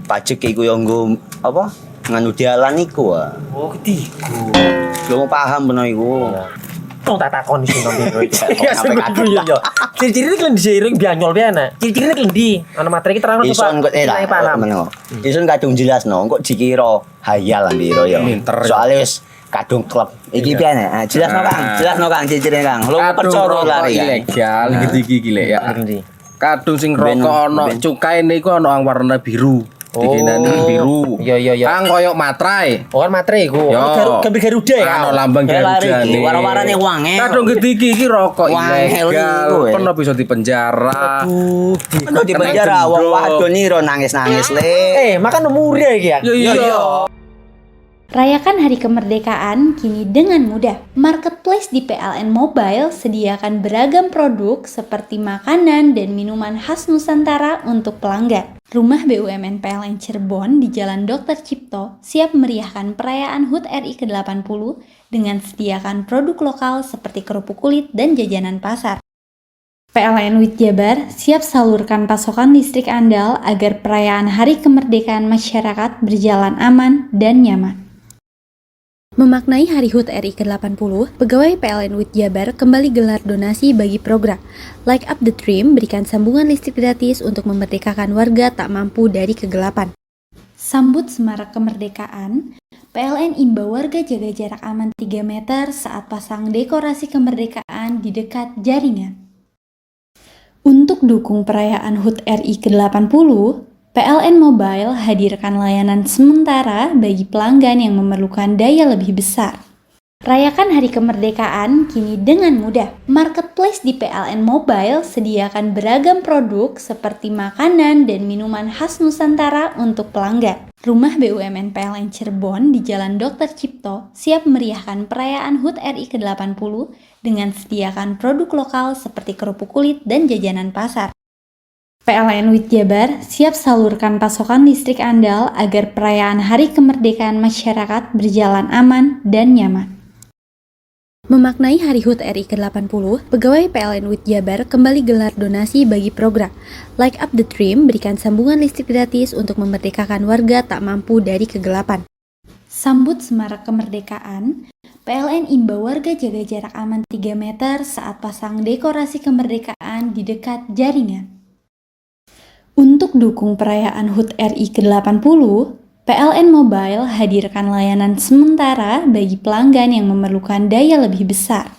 Pajak iku yo nggo apa? Nganu dalan iku ah. Oh, ketiku. Lu paham peno iku. Tong tak takon iso nang duit. Ya yo. Ciri-ciri iki diseiring bianyol piye Ciri-ciri iki ndi? Ana materi iki terang coba. Ison kok meneng. Ison kadung jelasno, kok dikira hayal ambiro yo. Soale wis kadung klub. Iki piye nek? Jelasno Kang ciri-cirine Kang. Lu percaya lari ilegal iki lek ya. Kadung sing rokok ana cukaine iku ana warna biru. dikinani biru. Iya. Kang koyo matrai. Oh kan matre iku. Gambar Garuda ya. Ano lambang Garuda nih. Wara-warane wangel. Kadung gede iki rokok Wangel ilegal. iku, Pernah bisa dipenjara. Kok di penjara wong wadon iro nangis-nangis le. Makan murah iki ya. Iya. Rayakan Hari Kemerdekaan kini dengan mudah. Marketplace di PLN Mobile sediakan beragam produk seperti makanan dan minuman khas Nusantara untuk pelanggan. Rumah BUMN PLN Cirebon di Jalan Dr. Cipto siap meriahkan perayaan HUT RI ke-80 dengan sediakan produk lokal seperti kerupuk kulit dan jajanan pasar. PLN WIT Jabar siap salurkan pasokan listrik andal agar perayaan Hari Kemerdekaan masyarakat berjalan aman dan nyaman. Memaknai Hari HUT RI ke-80, pegawai PLN WIT Jabar kembali gelar donasi bagi program Light Up the Dream berikan sambungan listrik gratis untuk memerdekakan warga tak mampu dari kegelapan. Sambut Semarak Kemerdekaan, PLN imbau warga jaga jarak aman 3 meter saat pasang dekorasi kemerdekaan di dekat jaringan. Untuk dukung perayaan HUT RI ke-80, PLN Mobile hadirkan layanan sementara bagi pelanggan yang memerlukan daya lebih besar. Rayakan Hari Kemerdekaan kini dengan mudah. Marketplace di PLN Mobile sediakan beragam produk seperti makanan dan minuman khas Nusantara untuk pelanggan. Rumah BUMN PLN Cirebon di Jalan Dr. Cipto siap meriahkan perayaan HUT RI ke-80 dengan sediakan produk lokal seperti kerupuk kulit dan jajanan pasar. PLN WIT Jabar siap salurkan pasokan listrik andal agar perayaan Hari Kemerdekaan masyarakat berjalan aman dan nyaman. Memaknai Hari HUT RI ke-80, pegawai PLN WIT Jabar kembali gelar donasi bagi program Light Up the Dream berikan sambungan listrik gratis untuk memerdekakan warga tak mampu dari kegelapan. Sambut Semarak Kemerdekaan, PLN imbau warga jaga jarak aman 3 meter saat pasang dekorasi kemerdekaan di dekat jaringan. Untuk dukung perayaan HUT RI ke-80, PLN Mobile hadirkan layanan sementara bagi pelanggan yang memerlukan daya lebih besar.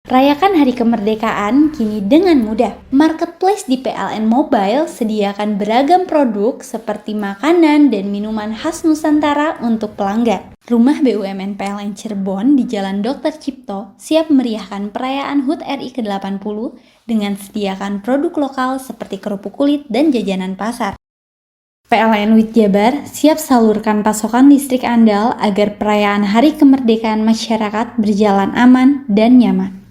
Rayakan Hari Kemerdekaan kini dengan mudah. Marketplace di PLN Mobile sediakan beragam produk seperti makanan dan minuman khas Nusantara untuk pelanggan. Rumah BUMN PLN Cirebon di Jalan Dr. Cipto siap meriahkan perayaan HUT RI ke-80 dengan sediakan produk lokal seperti kerupuk kulit dan jajanan pasar. PLN WIT Jabar siap salurkan pasokan listrik andal agar perayaan Hari Kemerdekaan masyarakat berjalan aman dan nyaman.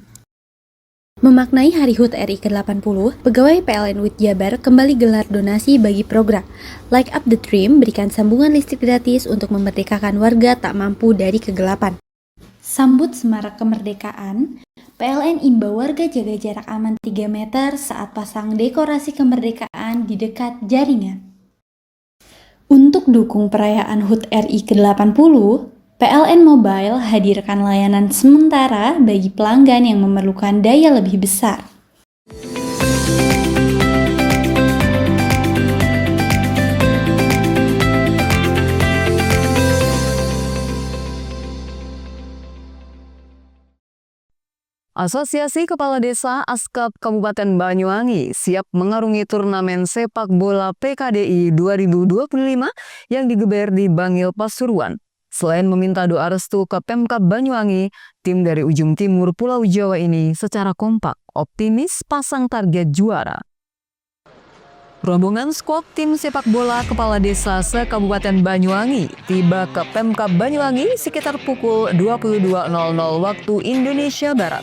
Memaknai Hari HUT RI ke-80, pegawai PLN WIT Jabar kembali gelar donasi bagi program Light Up the Dream berikan sambungan listrik gratis untuk memerdekakan warga tak mampu dari kegelapan. Sambut Semarak Kemerdekaan, PLN imbau warga jaga jarak aman 3 meter saat pasang dekorasi kemerdekaan di dekat jaringan. Untuk dukung perayaan HUT RI ke-80, PLN Mobile hadirkan layanan sementara bagi pelanggan yang memerlukan daya lebih besar. Asosiasi Kepala Desa Askap Kabupaten Banyuwangi siap mengarungi turnamen sepak bola PKDI 2025 yang digelar di Bangil, Pasuruan. Selain meminta doa restu ke Pemkab Banyuwangi, tim dari ujung timur Pulau Jawa ini secara kompak optimis pasang target juara. Rombongan skuad tim sepak bola Kepala Desa se-Kabupaten Banyuwangi tiba ke Pemkab Banyuwangi sekitar pukul 22.00 waktu Indonesia Barat.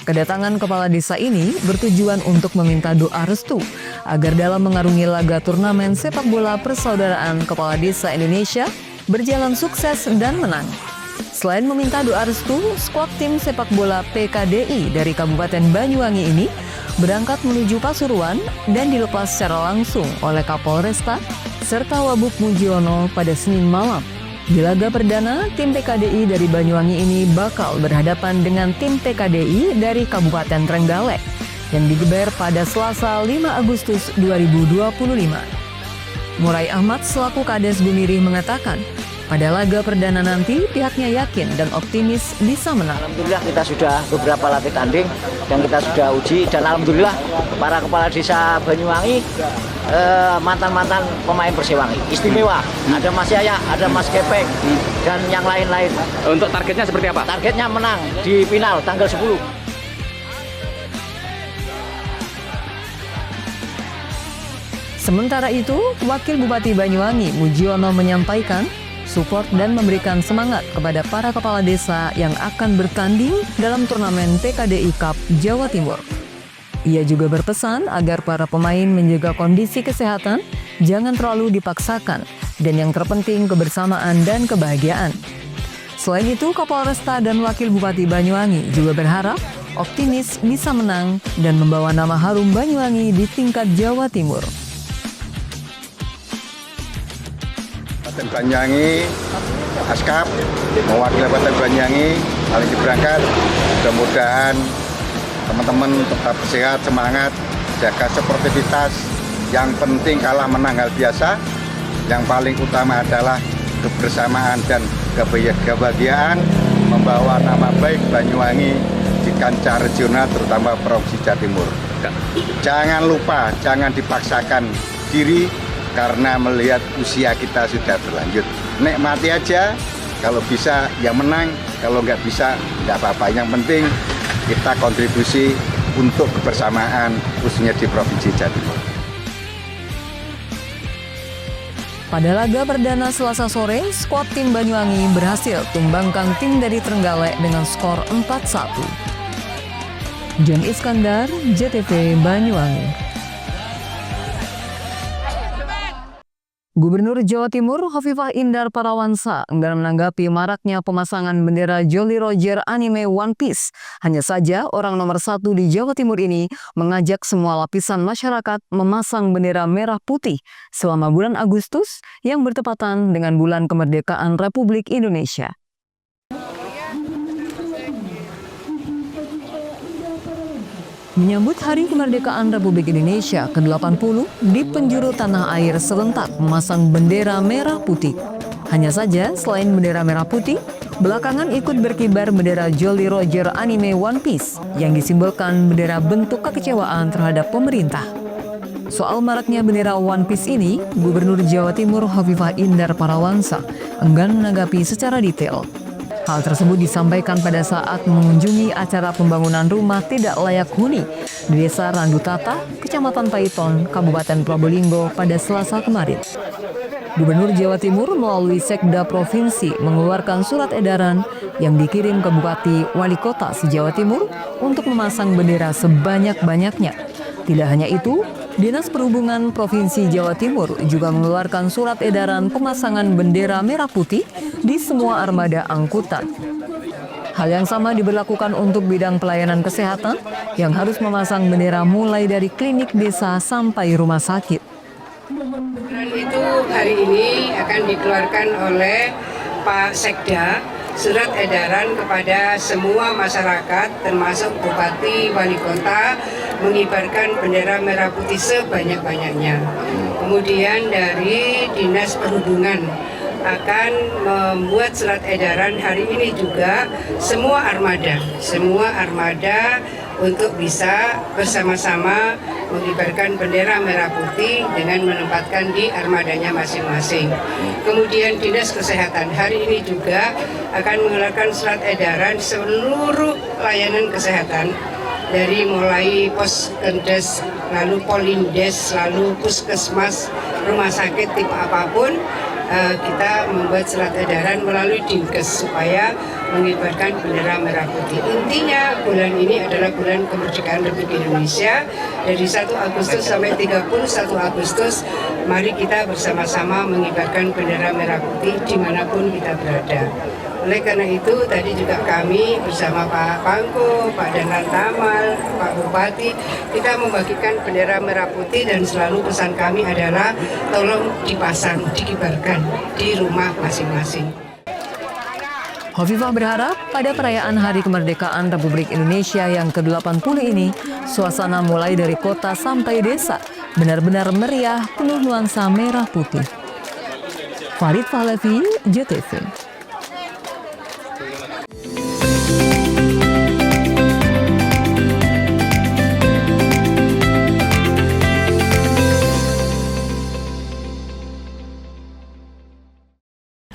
Kedatangan Kepala Desa ini bertujuan untuk meminta doa restu agar dalam mengarungi laga turnamen sepak bola Persaudaraan Kepala Desa Indonesia berjalan sukses dan menang. Selain meminta doa restu, skuad tim sepak bola PKDI dari Kabupaten Banyuwangi ini berangkat menuju Pasuruan dan dilepas secara langsung oleh Kapolresta serta Wabub Mujiono pada Senin malam. Di laga perdana, tim PKDI dari Banyuwangi ini bakal berhadapan dengan tim PKDI dari Kabupaten Trenggalek yang digelar pada Selasa 5 Agustus 2025. Murai Ahmad selaku Kades Bumirih mengatakan, Pada laga perdana nanti, pihaknya yakin dan optimis bisa menang. Alhamdulillah kita sudah beberapa latih tanding dan kita sudah uji, dan alhamdulillah para kepala desa Banyuwangi mantan-mantan pemain Persewangi istimewa. Ada Mas Yaya, ada Mas Kepeng, dan yang lain-lain. Untuk targetnya seperti apa? Targetnya menang di final tanggal 10. Sementara itu, Wakil Bupati Banyuwangi Mujiono menyampaikan support dan memberikan semangat kepada para kepala desa yang akan bertanding dalam turnamen TKDI Cup Jawa Timur. Ia juga berpesan agar para pemain menjaga kondisi kesehatan, jangan terlalu dipaksakan, dan yang terpenting kebersamaan dan kebahagiaan. Selain itu, Kapolresta dan Wakil Bupati Banyuwangi juga berharap optimis bisa menang dan membawa nama harum Banyuwangi di tingkat Jawa Timur. Kabupaten Banyuwangi, Askap, mewakili Kabupaten Banyuwangi, paling berangkat. Mudah-mudahan teman-teman tetap sehat, semangat, jaga sportivitas. Yang penting kalah menang hal biasa. Yang paling utama adalah kebersamaan dan kebahagiaan, membawa nama baik Banyuwangi di kancah regional, terutama Provinsi Jawa Timur. Jangan lupa, jangan dipaksakan diri, karena melihat usia kita sudah berlanjut. Nikmati aja, kalau bisa ya menang, kalau nggak bisa nggak apa-apa. Yang penting kita kontribusi untuk kebersamaan, khususnya di Provinsi Jawa Timur. Pada laga perdana Selasa sore, skuad tim Banyuwangi berhasil tumbangkan tim dari Trenggalek dengan skor 4-1. John Iskandar, JTV Banyuwangi. Gubernur Jawa Timur Hovifah Indar Parawansa enggan menanggapi maraknya pemasangan bendera Jolly Roger anime One Piece. Hanya saja orang nomor 1 di Jawa Timur ini mengajak semua lapisan masyarakat memasang bendera merah putih selama bulan Agustus yang bertepatan dengan bulan kemerdekaan Republik Indonesia. Menyambut Hari Kemerdekaan Republik Indonesia ke-80 di penjuru tanah air serentak memasang bendera merah putih. Hanya saja, selain bendera merah putih, belakangan ikut berkibar bendera Jolly Roger anime One Piece yang disimbolkan bendera bentuk kekecewaan terhadap pemerintah. Soal maraknya bendera One Piece ini, Gubernur Jawa Timur Hovifah Indar Parawansa enggan menanggapi secara detail. Hal tersebut disampaikan pada saat mengunjungi acara pembangunan rumah tidak layak huni di Desa Randutata, Kecamatan Paiton, Kabupaten Probolinggo pada Selasa kemarin. Gubernur Jawa Timur melalui Sekda Provinsi mengeluarkan surat edaran yang dikirim ke Bupati Wali Kota se-Jawa Timur untuk memasang bendera sebanyak-banyaknya. Tidak hanya itu, Dinas Perhubungan Provinsi Jawa Timur juga mengeluarkan surat edaran pemasangan bendera merah putih di semua armada angkutan. Hal yang sama diberlakukan untuk bidang pelayanan kesehatan yang harus memasang bendera mulai dari klinik desa sampai rumah sakit. Itu hari ini akan dikeluarkan oleh Pak Sekda surat edaran kepada semua masyarakat termasuk Bupati, Wali Kota mengibarkan bendera merah putih sebanyak-banyaknya. Kemudian dari Dinas Perhubungan akan membuat surat edaran hari ini juga semua armada untuk bisa bersama-sama mengibarkan bendera merah putih dengan menempatkan di armadanya masing-masing. Kemudian Dinas Kesehatan hari ini juga akan mengeluarkan surat edaran seluruh layanan kesehatan dari mulai Poskendes, lalu Polindes, lalu Puskesmas, rumah sakit tipe apapun. Kita membuat surat edaran melalui Dinkes supaya mengibarkan bendera merah putih. Intinya bulan ini adalah bulan kemerdekaan Republik Indonesia. Dari 1 Agustus sampai 31 Agustus, mari kita bersama-sama mengibarkan bendera merah putih dimanapun kita berada. Oleh karena itu, tadi juga kami bersama Pak Pangko, Pak Danlan Tamal, Pak Bupati, kita membagikan bendera merah putih dan selalu pesan kami adalah tolong dipasang, dikibarkan di rumah masing-masing. Hovifah berharap pada perayaan Hari Kemerdekaan Republik Indonesia yang ke-80 ini, suasana mulai dari kota sampai desa benar-benar meriah penuh nuansa merah putih. Farid Fahlevi, JTV.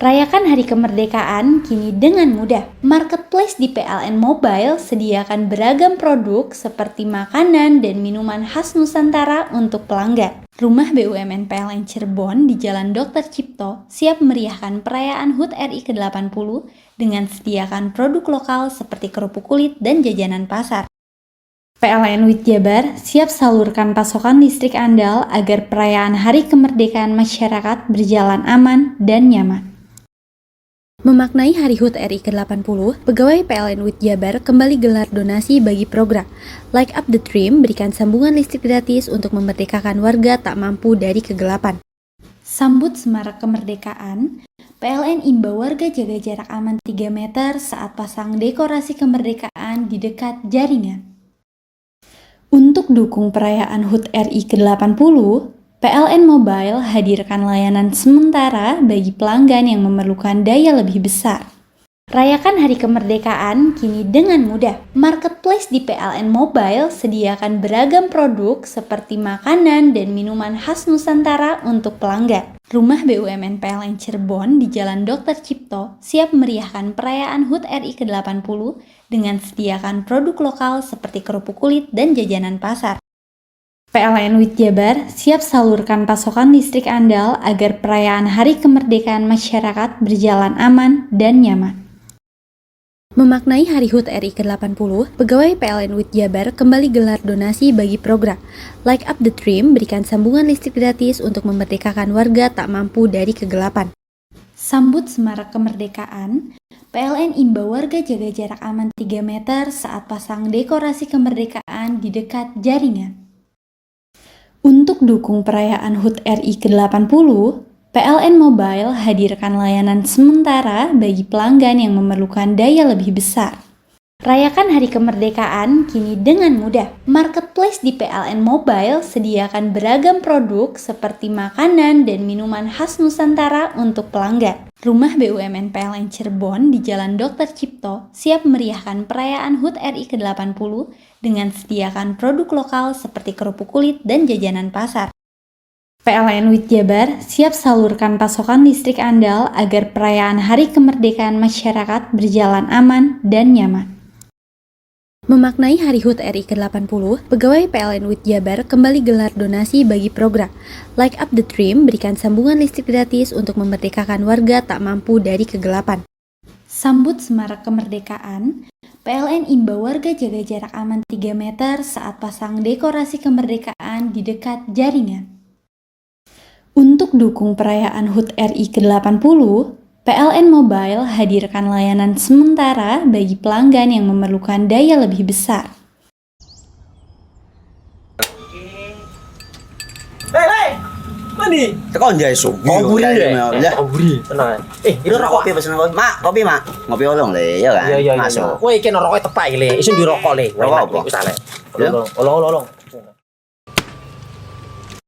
Rayakan Hari Kemerdekaan kini dengan mudah. Marketplace di PLN Mobile sediakan beragam produk seperti makanan dan minuman khas Nusantara untuk pelanggan. Rumah BUMN PLN Cirebon di Jalan Dr. Cipto siap meriahkan perayaan HUT RI ke-80 dengan sediakan produk lokal seperti kerupuk kulit dan jajanan pasar. PLN WIT Jabar siap salurkan pasokan listrik andal agar perayaan Hari Kemerdekaan masyarakat berjalan aman dan nyaman. Memaknai Hari HUT RI ke-80, pegawai PLN WIT Jabar kembali gelar donasi bagi program Light Up the Dream berikan sambungan listrik gratis untuk memerdekakan warga tak mampu dari kegelapan. Sambut Semarak Kemerdekaan, PLN imbau warga jaga jarak aman 3 meter saat pasang dekorasi kemerdekaan di dekat jaringan. Untuk dukung perayaan HUT RI ke-80, PLN Mobile hadirkan layanan sementara bagi pelanggan yang memerlukan daya lebih besar. Rayakan Hari Kemerdekaan kini dengan mudah. Marketplace di PLN Mobile sediakan beragam produk seperti makanan dan minuman khas Nusantara untuk pelanggan. Rumah BUMN PLN Cirebon di Jalan Dr. Cipto siap meriahkan perayaan HUT RI ke-80 dengan sediakan produk lokal seperti kerupuk kulit dan jajanan pasar. PLN WIT Jabar siap salurkan pasokan listrik andal agar perayaan Hari Kemerdekaan masyarakat berjalan aman dan nyaman. Memaknai Hari HUT RI ke-80, pegawai PLN WIT Jabar kembali gelar donasi bagi program Light Up the Dream berikan sambungan listrik gratis untuk memerdekakan warga tak mampu dari kegelapan. Sambut Semarak Kemerdekaan, PLN imbau warga jaga jarak aman 3 meter saat pasang dekorasi kemerdekaan di dekat jaringan. Untuk dukung perayaan HUT RI ke-80, PLN Mobile hadirkan layanan sementara bagi pelanggan yang memerlukan daya lebih besar. Rayakan Hari Kemerdekaan kini dengan mudah. Marketplace di PLN Mobile sediakan beragam produk seperti makanan dan minuman khas Nusantara untuk pelanggan. Rumah BUMN PLN Cirebon di Jalan Dr. Cipto siap meriahkan perayaan HUT RI ke-80 dengan sediakan produk lokal seperti kerupuk kulit dan jajanan pasar. PLN WIT Jabar siap salurkan pasokan listrik andal agar perayaan Hari Kemerdekaan masyarakat berjalan aman dan nyaman. Memaknai Hari HUT RI ke-80, pegawai PLN WIT Jabar kembali gelar donasi bagi program Light Up the Dream berikan sambungan listrik gratis untuk memerdekakan warga tak mampu dari kegelapan. Sambut Semarak Kemerdekaan, PLN imbau warga jaga jarak aman 3 meter saat pasang dekorasi kemerdekaan di dekat jaringan. Untuk dukung perayaan HUT RI ke-80, PLN Mobile hadirkan layanan sementara bagi pelanggan yang memerlukan daya lebih besar. Hei, mandi. Tekan jaya subuh. Komburi ya. Komburi, tenang. Ini rokok. Kopi pesen kopi. Mak, kopi mak. Ngopi olong le, ya kan? Iya. Masuk. Woi, iki rokok tepak le. Isin dirokok le. Rokok apa? Wis ale. Olong.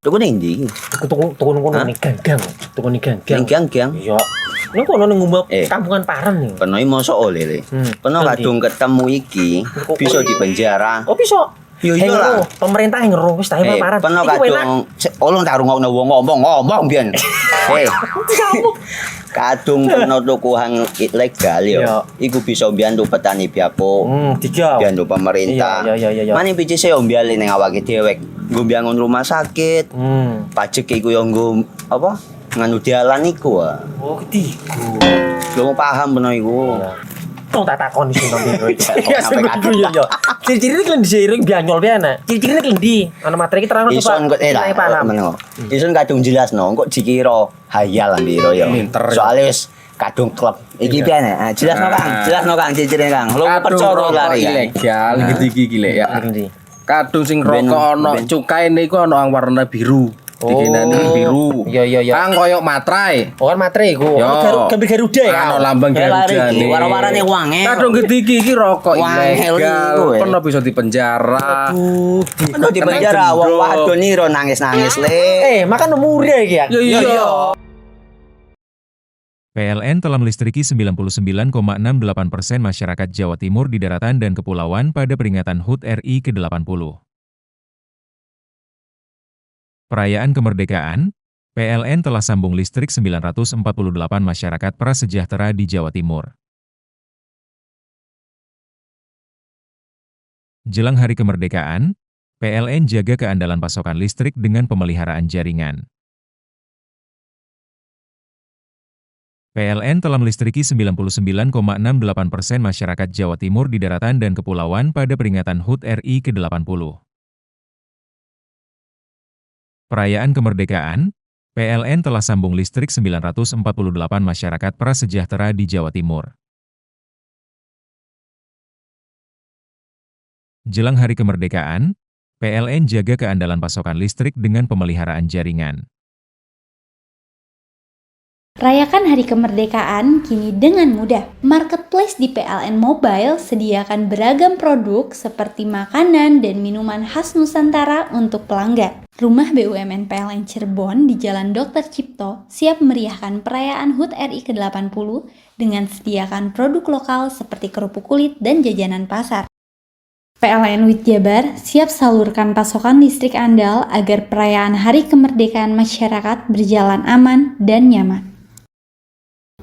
Tuku ning ndi? Tuku ning ganggang. Tuku ning ganggang. Ning ganggang. Iya. Ning kono ning ngumba kampungan Paren nih. Peno iki mosok oleh le. Peno kadung ketemu iki bisa dipenjara. Oh bisa. Yo iya lah. Pemerintah yang ngeru wis tahe Paren. Peno kadung olong tak rungokno wong ngomong biyen. Kadung peno tuku hang ilegal yo. Iku bisa mbiyantu petani biako. Mbiyantu pemerintah. Iya. Mane pici se ombyale ning awake dhewek. Nggo mbiyangun rumah sakit. Pajak iku yo nggo apa? Nganu dalan iku. Oh, ketiku. Lu paham peno iku. Tong tak takon iki nang biro iki. Iya. Ciri-cirine klendi seiring bianyol piye Ciri-cirine klendi. Ana materi iki terang coba. Ison kok meneng. Ison kadung jelasno kok dikira hayal biro yo. Soale wis kadung klub. Iki piye nek? Jelasno Kang ciri-cirine Kang. Lu percaya lari ilegal iki lek ya. Kadung sing rokok ana cukae niku ana warna biru. Dikenani biru. Iya. Kang koyo matrai. Oh kan matrai iku. Gambar Garuda ya. Ana lambang Garuda nih. Warna-warnane wangi. Kadung iki rokok ilegal. Pernah bisa dipenjara. Pernah dipenjara wong wadon niro nangis-nangis le. Makan umure iki ya. Iya. PLN telah melistriki 99,68% masyarakat Jawa Timur di daratan dan kepulauan pada peringatan HUT RI ke-80. Perayaan kemerdekaan, PLN telah sambung listrik 948 masyarakat prasejahtera di Jawa Timur. Jelang hari kemerdekaan, PLN jaga keandalan pasokan listrik dengan pemeliharaan jaringan. PLN telah melistriki 99,68% masyarakat Jawa Timur di daratan dan kepulauan pada peringatan HUT RI ke-80. Perayaan kemerdekaan, PLN telah sambung listrik 948 masyarakat prasejahtera di Jawa Timur. Jelang hari kemerdekaan, PLN jaga keandalan pasokan listrik dengan pemeliharaan jaringan. Rayakan hari kemerdekaan kini dengan mudah. Marketplace di PLN Mobile sediakan beragam produk seperti makanan dan minuman khas Nusantara untuk pelanggan. Rumah BUMN PLN Cirebon di Jalan Dr. Cipto siap meriahkan perayaan HUT RI ke-80 dengan sediakan produk lokal seperti kerupuk kulit dan jajanan pasar. PLN WIT Jabar siap salurkan pasokan listrik andal agar perayaan Hari Kemerdekaan masyarakat berjalan aman dan nyaman.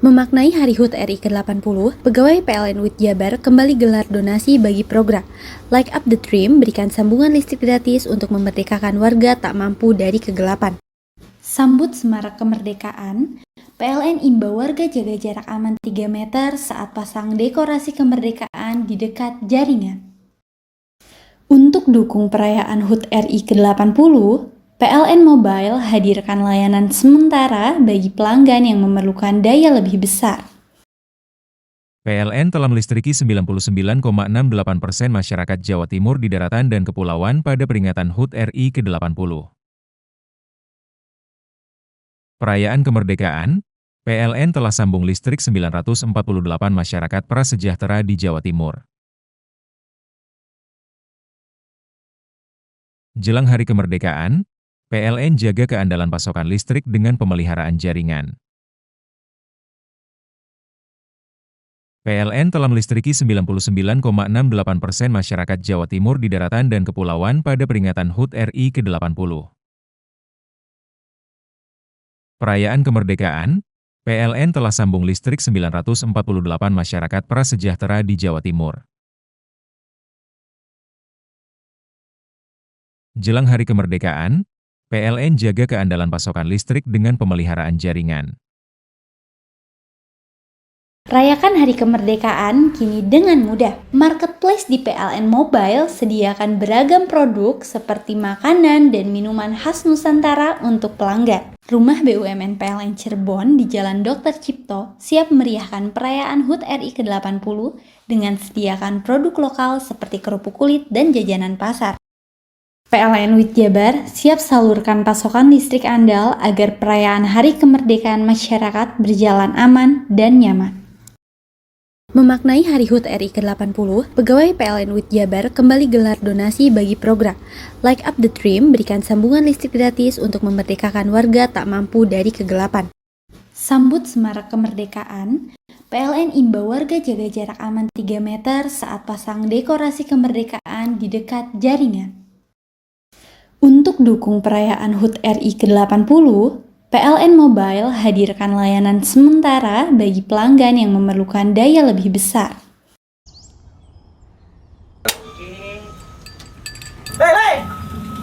Memaknai Hari HUT RI ke-80, pegawai PLN WIT Jabar kembali gelar donasi bagi program Light Up the Dream, berikan sambungan listrik gratis untuk memerdekakan warga tak mampu dari kegelapan. Sambut semarak kemerdekaan, PLN imbau warga jaga jarak aman 3 meter saat pasang dekorasi kemerdekaan di dekat jaringan. Untuk dukung perayaan HUT RI ke-80, PLN Mobile hadirkan layanan sementara bagi pelanggan yang memerlukan daya lebih besar. PLN telah melistriki 99,68% masyarakat Jawa Timur di daratan dan kepulauan pada peringatan HUT RI ke-80. Perayaan kemerdekaan, PLN telah sambung listrik 948 masyarakat prasejahtera di Jawa Timur. Jelang hari kemerdekaan, PLN jaga keandalan pasokan listrik dengan pemeliharaan jaringan. PLN telah melistriki 99,68% masyarakat Jawa Timur di daratan dan kepulauan pada peringatan HUT RI ke-80. Perayaan kemerdekaan, PLN telah sambung listrik 948 masyarakat prasejahtera di Jawa Timur. Jelang hari kemerdekaan, PLN jaga keandalan pasokan listrik dengan pemeliharaan jaringan. Rayakan hari kemerdekaan kini dengan mudah. Marketplace di PLN Mobile sediakan beragam produk seperti makanan dan minuman khas Nusantara untuk pelanggan. Rumah BUMN PLN Cirebon di Jalan Dr. Cipto siap meriahkan perayaan HUT RI ke-80 dengan sediakan produk lokal seperti kerupuk kulit dan jajanan pasar. PLN WIT Jabar siap salurkan pasokan listrik andal agar perayaan Hari Kemerdekaan masyarakat berjalan aman dan nyaman. Memaknai Hari HUT RI ke-80, pegawai PLN WIT Jabar kembali gelar donasi bagi program Light Up the Dream, berikan sambungan listrik gratis untuk memerdekakan warga tak mampu dari kegelapan. Sambut semarak kemerdekaan, PLN imbau warga jaga jarak aman 3 meter saat pasang dekorasi kemerdekaan di dekat jaringan. Untuk dukung perayaan HUT RI ke-80, PLN Mobile hadirkan layanan sementara bagi pelanggan yang memerlukan daya lebih besar. Hei,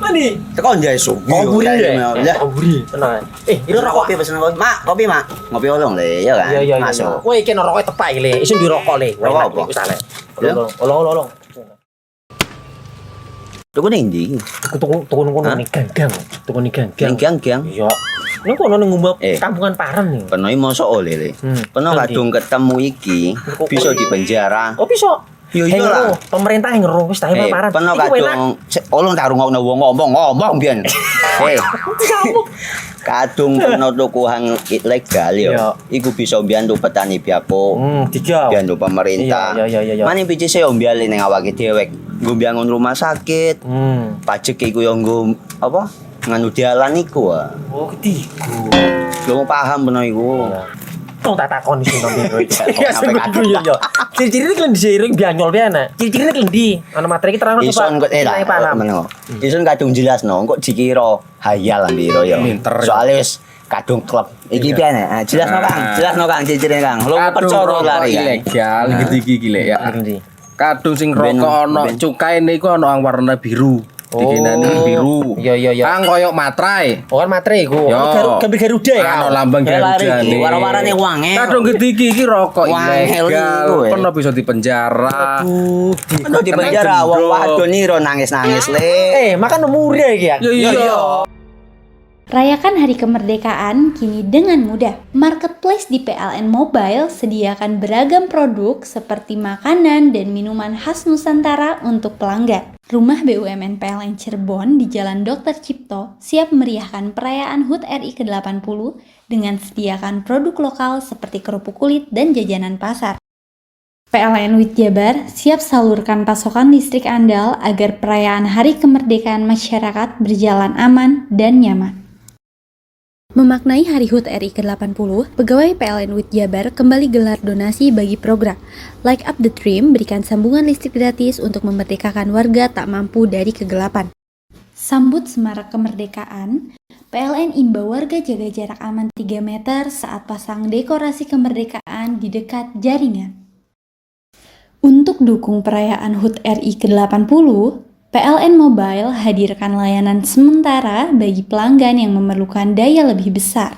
mandi. Tekan jaya su. Koburi ya. Koburi. Tenang. Itu rokok kopi pesen kopi. Mak, kopi, Mak. Ngopi olong le, ya kan? Iya. Masuk. Kowe iki rokok tepak le, isin dirokok le. Rokok apa? Wis ale. Olong. Tuku ning ndi? Tuku kono ning ganggang. Tuku ning ganggang. Ning ganggang. Iya. Ning kono ning ngumbup kampungan Paren nih. Peno iki mosok oleh le. Peno kadung ketemu iki bisa dipenjara. Oh bisa. Yo iya lah. Pemerintah yang ngeru wis tahe Paren. Peno kadung olong tak rungokno wong ngomong biyen. Kadung peno tuku hang ilegal yo. Iku bisa mbiyantu petani biapo. Mbiyantu pemerintah. Iya. Mane picise yo mbiali ning awake dhewe. Nggo mbiyangun rumah sakit. Pajak iku yo nggo apa? Nganu dalan iku. Oh, ketiku. Lu paham peno iku. Tong tak takon sing nang biro iki. Ya sebenarnya yo. Ciri-ciri iki diseiring bianyol piye ana. Ciri-ciri klendi. Ana materi iki terang Ison kok Ison kadung jelasno kok dikira hayal nang biro yo. Soale wis kadung klub. Iki piye nek? Jelasno Kang ciri-ciri Kang. Lu percaya lari ilegal iki lek ya. Kadung sing rokok ono cukai niku ono yang warna biru. Dikenani biru. Iya. Kang koyo materai. Oh kan materai iku. Gambar Garuda ya. Ono lambang Garuda. Warna-warnane wangi. Kadung iki rokok ilegal. Pernah bisa dipenjara. Pernah dipenjara wong wadon iro nangis-nangis le. Makan murah iki ya. Iya. Rayakan Hari Kemerdekaan kini dengan mudah. Marketplace di PLN Mobile sediakan beragam produk seperti makanan dan minuman khas Nusantara untuk pelanggan. Rumah BUMN PLN Cirebon di Jalan Dr. Cipto siap meriahkan perayaan HUT RI ke-80 dengan sediakan produk lokal seperti kerupuk kulit dan jajanan pasar. PLN WIT Jabar siap salurkan pasokan listrik andal agar perayaan Hari Kemerdekaan masyarakat berjalan aman dan nyaman. Memaknai Hari HUT RI ke-80, pegawai PLN WIT Jabar kembali gelar donasi bagi program Light Up the Dream berikan sambungan listrik gratis untuk memerdekakan warga tak mampu dari kegelapan. Sambut Semarak Kemerdekaan, PLN imbau warga jaga jarak aman 3 meter saat pasang dekorasi kemerdekaan di dekat jaringan. Untuk dukung perayaan HUT RI ke-80, PLN Mobile hadirkan layanan sementara bagi pelanggan yang memerlukan daya lebih besar.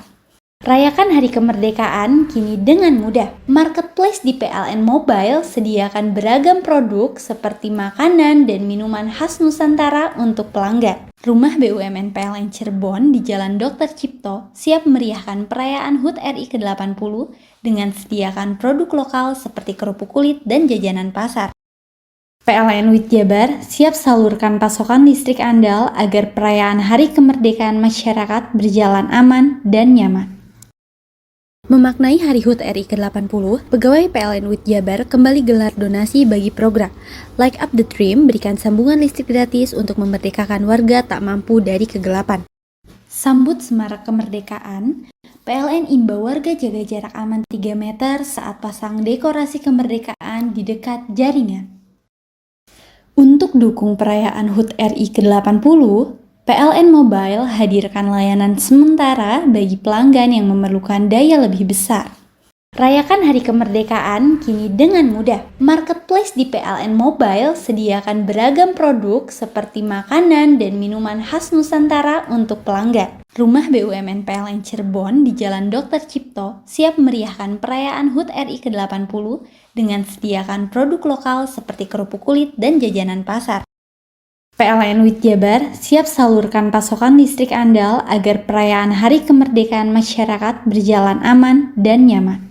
Rayakan Hari Kemerdekaan kini dengan mudah. Marketplace di PLN Mobile sediakan beragam produk seperti makanan dan minuman khas Nusantara untuk pelanggan. Rumah BUMN PLN Cirebon di Jalan Dr. Cipto siap meriahkan perayaan HUT RI ke-80 dengan sediakan produk lokal seperti kerupuk kulit dan jajanan pasar. PLN WIT Jabar siap salurkan pasokan listrik andal agar perayaan Hari Kemerdekaan masyarakat berjalan aman dan nyaman. Memaknai Hari HUT RI ke-80, pegawai PLN WIT Jabar kembali gelar donasi bagi program Light Up the Dream berikan sambungan listrik gratis untuk memerdekakan warga tak mampu dari kegelapan. Sambut Semarak Kemerdekaan, PLN imbau warga jaga jarak aman 3 meter saat pasang dekorasi kemerdekaan di dekat jaringan. Untuk dukung perayaan HUT RI ke-80, PLN Mobile hadirkan layanan sementara bagi pelanggan yang memerlukan daya lebih besar. Rayakan Hari Kemerdekaan kini dengan mudah. Marketplace di PLN Mobile sediakan beragam produk seperti makanan dan minuman khas Nusantara untuk pelanggan. Rumah BUMN PLN Cirebon di Jalan Dr. Cipto siap meriahkan perayaan HUT RI ke-80 dengan sediakan produk lokal seperti kerupuk kulit dan jajanan pasar. PLN WIT Jabar siap salurkan pasokan listrik andal agar perayaan Hari Kemerdekaan masyarakat berjalan aman dan nyaman.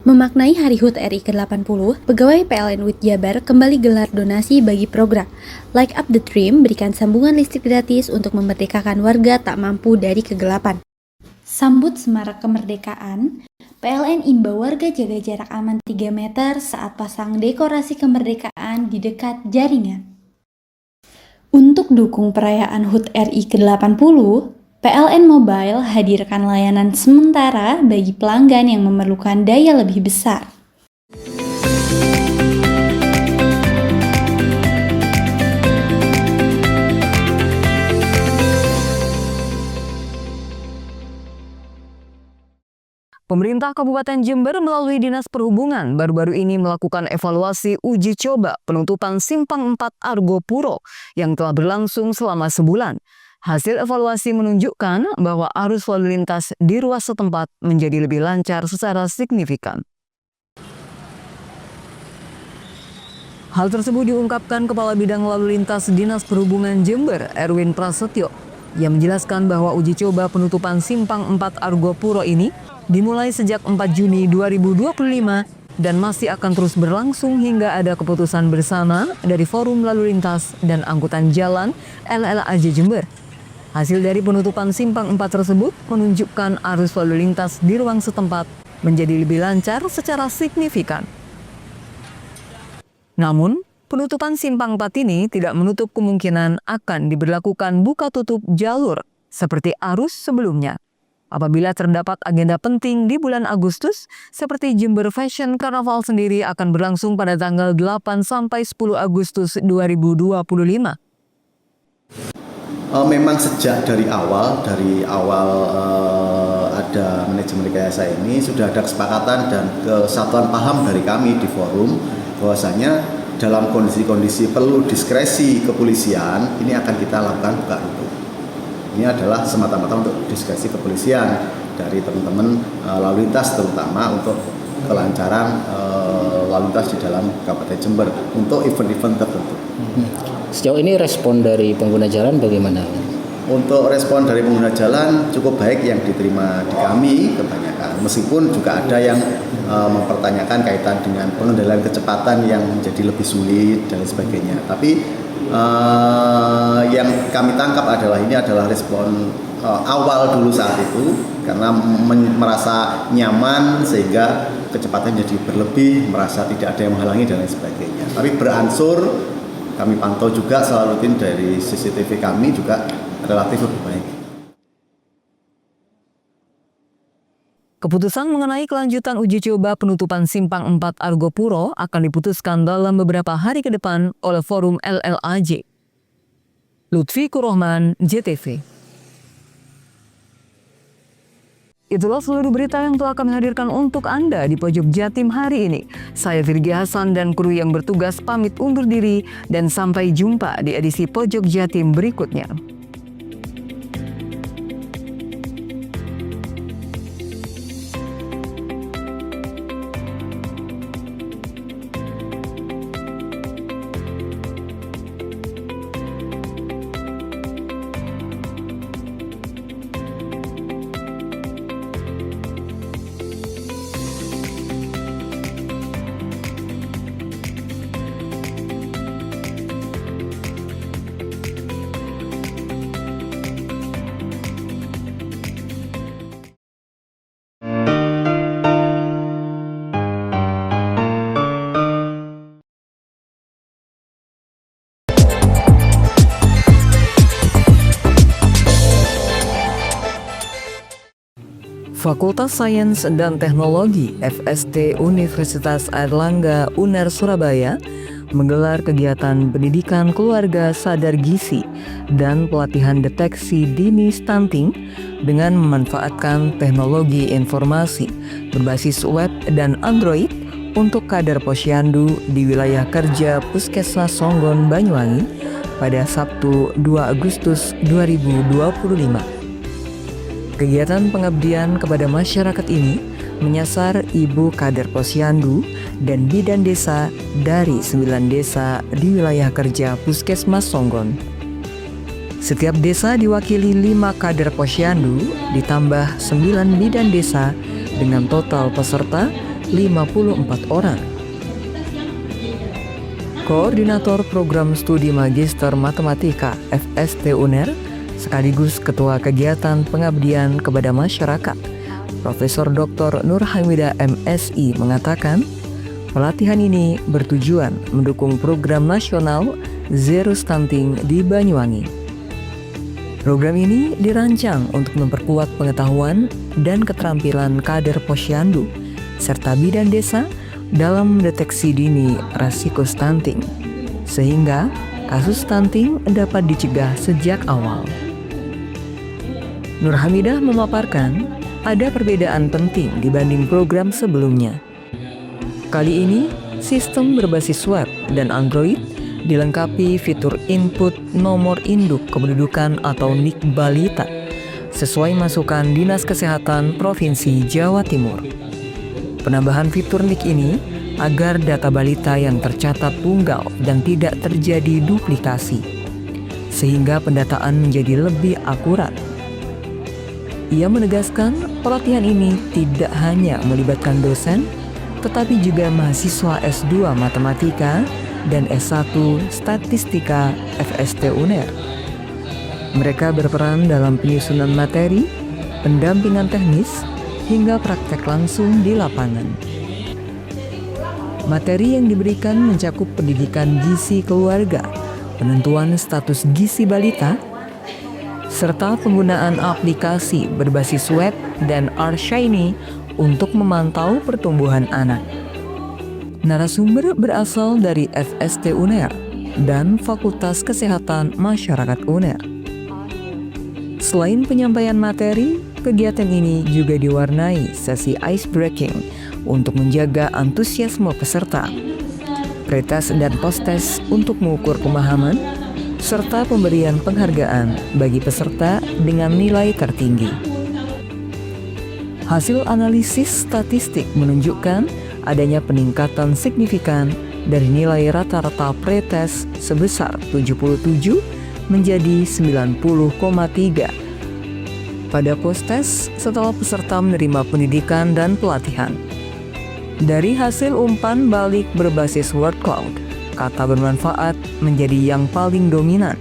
Memaknai Hari HUT RI ke-80, pegawai PLN WIT Jabar kembali gelar donasi bagi program Light Up the Dream berikan sambungan listrik gratis untuk memerdekakan warga tak mampu dari kegelapan. Sambut Semarak Kemerdekaan, PLN imbau warga jaga jarak aman 3 meter saat pasang dekorasi kemerdekaan di dekat jaringan. Untuk dukung perayaan HUT RI ke-80, PLN Mobile hadirkan layanan sementara bagi pelanggan yang memerlukan daya lebih besar. Pemerintah Kabupaten Jember melalui Dinas Perhubungan baru-baru ini melakukan evaluasi uji coba penutupan Simpang 4 Argo Puro yang telah berlangsung selama sebulan. Hasil evaluasi menunjukkan bahwa arus lalu lintas di ruas setempat menjadi lebih lancar secara signifikan. Hal tersebut diungkapkan Kepala Bidang Lalu Lintas Dinas Perhubungan Jember, Erwin Prasetyo, yang menjelaskan bahwa uji coba penutupan Simpang 4 Argo Puro ini dimulai sejak 4 Juni 2025 dan masih akan terus berlangsung hingga ada keputusan bersama dari Forum Lalu Lintas dan Angkutan Jalan LLAJ Jember. Hasil dari penutupan Simpang 4 tersebut menunjukkan arus lalu lintas di ruang setempat menjadi lebih lancar secara signifikan. Namun, penutupan Simpang 4 ini tidak menutup kemungkinan akan diberlakukan buka tutup jalur seperti arus sebelumnya. Apabila terdapat agenda penting di bulan Agustus, seperti Jember Fashion Carnival sendiri akan berlangsung pada tanggal 8 sampai 10 Agustus 2025. Memang sejak dari awal ada manajemen rekayasa ini sudah ada kesepakatan dan kesatuan paham dari kami di forum bahwasanya dalam kondisi-kondisi perlu diskresi kepolisian ini akan kita lakukan buka tutup. Ini adalah semata-mata untuk diskresi kepolisian dari teman-teman lalu lintas, terutama untuk kelancaran lalu lintas di dalam Kabupaten Jember untuk event-event tertentu. Sejauh ini respon dari pengguna jalan bagaimana? Untuk respon dari pengguna jalan cukup baik yang diterima di kami kebanyakan. Meskipun juga ada yang mempertanyakan kaitan dengan pengendalian kecepatan yang menjadi lebih sulit dan sebagainya. Tapi yang kami tangkap adalah ini adalah respon awal dulu saat itu karena merasa nyaman sehingga kecepatan jadi berlebih, merasa tidak ada yang menghalangi dan lain sebagainya. Tapi beransur kami pantau juga selalu rutin dari CCTV kami juga relatif lebih baik. Keputusan mengenai kelanjutan uji coba penutupan Simpang 4 Argopuro akan diputuskan dalam beberapa hari ke depan oleh Forum LLAJ. Lutfi Kurohman, JTV. Itulah seluruh berita yang telah kami hadirkan untuk Anda di Pojok Jatim hari ini. Saya Virgi Hasan dan kru yang bertugas pamit undur diri dan sampai jumpa di edisi Pojok Jatim berikutnya. Fakultas Sains dan Teknologi FST Universitas Airlangga UNER Surabaya menggelar kegiatan pendidikan keluarga sadar gizi dan pelatihan deteksi dini stunting dengan memanfaatkan teknologi informasi berbasis web dan Android untuk kader posyandu di wilayah kerja Puskesmas Songgon Banyuwangi pada Sabtu 2 Agustus 2025. Kegiatan pengabdian kepada masyarakat ini menyasar ibu kader posyandu dan bidan desa dari 9 desa di wilayah kerja Puskesmas Songgon. Setiap desa diwakili 5 kader posyandu ditambah 9 bidan desa dengan total peserta 54 orang. Koordinator Program Studi Magister Matematika FST UNER sekaligus Ketua Kegiatan Pengabdian kepada Masyarakat, Profesor Dr. Nur Hamidah MSI mengatakan, pelatihan ini bertujuan mendukung program nasional Zero Stunting di Banyuwangi. Program ini dirancang untuk memperkuat pengetahuan dan keterampilan kader posyandu serta bidan desa dalam mendeteksi dini risiko stunting, sehingga kasus stunting dapat dicegah sejak awal. Nur Hamidah memaparkan ada perbedaan penting dibanding program sebelumnya. Kali ini, sistem berbasis web dan Android dilengkapi fitur input nomor induk kependudukan atau NIK balita sesuai masukan Dinas Kesehatan Provinsi Jawa Timur. Penambahan fitur NIK ini agar data balita yang tercatat tunggal dan tidak terjadi duplikasi, sehingga pendataan menjadi lebih akurat. Ia menegaskan pelatihan ini tidak hanya melibatkan dosen, tetapi juga mahasiswa S2 Matematika dan S1 Statistika FST UNER. Mereka berperan dalam penyusunan materi, pendampingan teknis, hingga praktek langsung di lapangan. Materi yang diberikan mencakup pendidikan gizi keluarga, penentuan status gizi balita, serta penggunaan aplikasi berbasis web dan ArtShiny untuk memantau pertumbuhan anak. Narasumber berasal dari FST UNER dan Fakultas Kesehatan Masyarakat UNER. Selain penyampaian materi, kegiatan ini juga diwarnai sesi ice breaking untuk menjaga antusiasme peserta, pretest dan post-test untuk mengukur pemahaman, serta pemberian penghargaan bagi peserta dengan nilai tertinggi. Hasil analisis statistik menunjukkan adanya peningkatan signifikan dari nilai rata-rata pretest sebesar 77 menjadi 90,3 pada post-test setelah peserta menerima pendidikan dan pelatihan. Dari hasil umpan balik berbasis word cloud, kata bermanfaat menjadi yang paling dominan,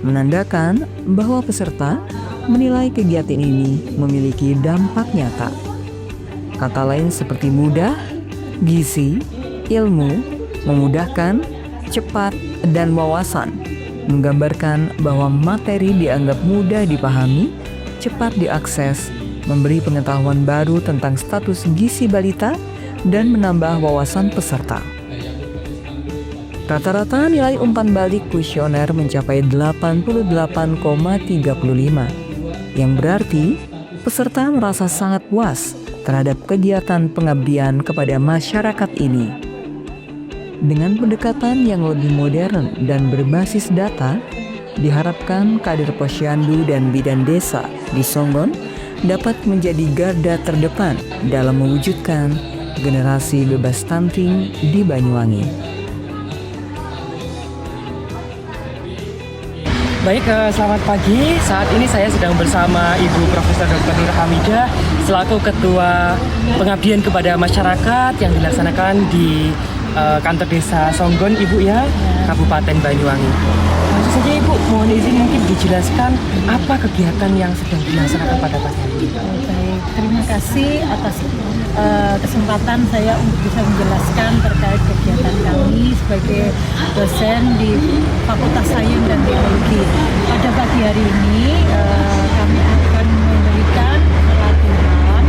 menandakan bahwa peserta menilai kegiatan ini memiliki dampak nyata. Kata lain seperti mudah, gizi, ilmu, memudahkan, cepat, dan wawasan menggambarkan bahwa materi dianggap mudah dipahami, cepat diakses, memberi pengetahuan baru tentang status gizi balita, dan menambah wawasan peserta. Rata-rata nilai umpan balik kuesioner mencapai 88,35, yang berarti peserta merasa sangat puas terhadap kegiatan pengabdian kepada masyarakat ini. Dengan pendekatan yang lebih modern dan berbasis data, diharapkan kader Posyandu dan Bidan Desa di Songgon dapat menjadi garda terdepan dalam mewujudkan generasi bebas stunting di Banyuwangi. Baik, selamat pagi. Saat ini saya sedang bersama Ibu Profesor Dr. Nur Hamidah selaku Ketua Pengabdian kepada Masyarakat yang dilaksanakan di kantor desa Songgon, Ibu ya, Kabupaten Banyuwangi. Langsung saja Ibu, mohon izin mungkin dijelaskan apa kegiatan yang sedang dilaksanakan pada pagi hari ini. Baik, terima kasih atas kesempatan saya untuk bisa menjelaskan terkait kegiatan kami sebagai dosen di Fakultas Sains dan Teknologi. Pada pagi hari ini kami akan memberikan pelatihan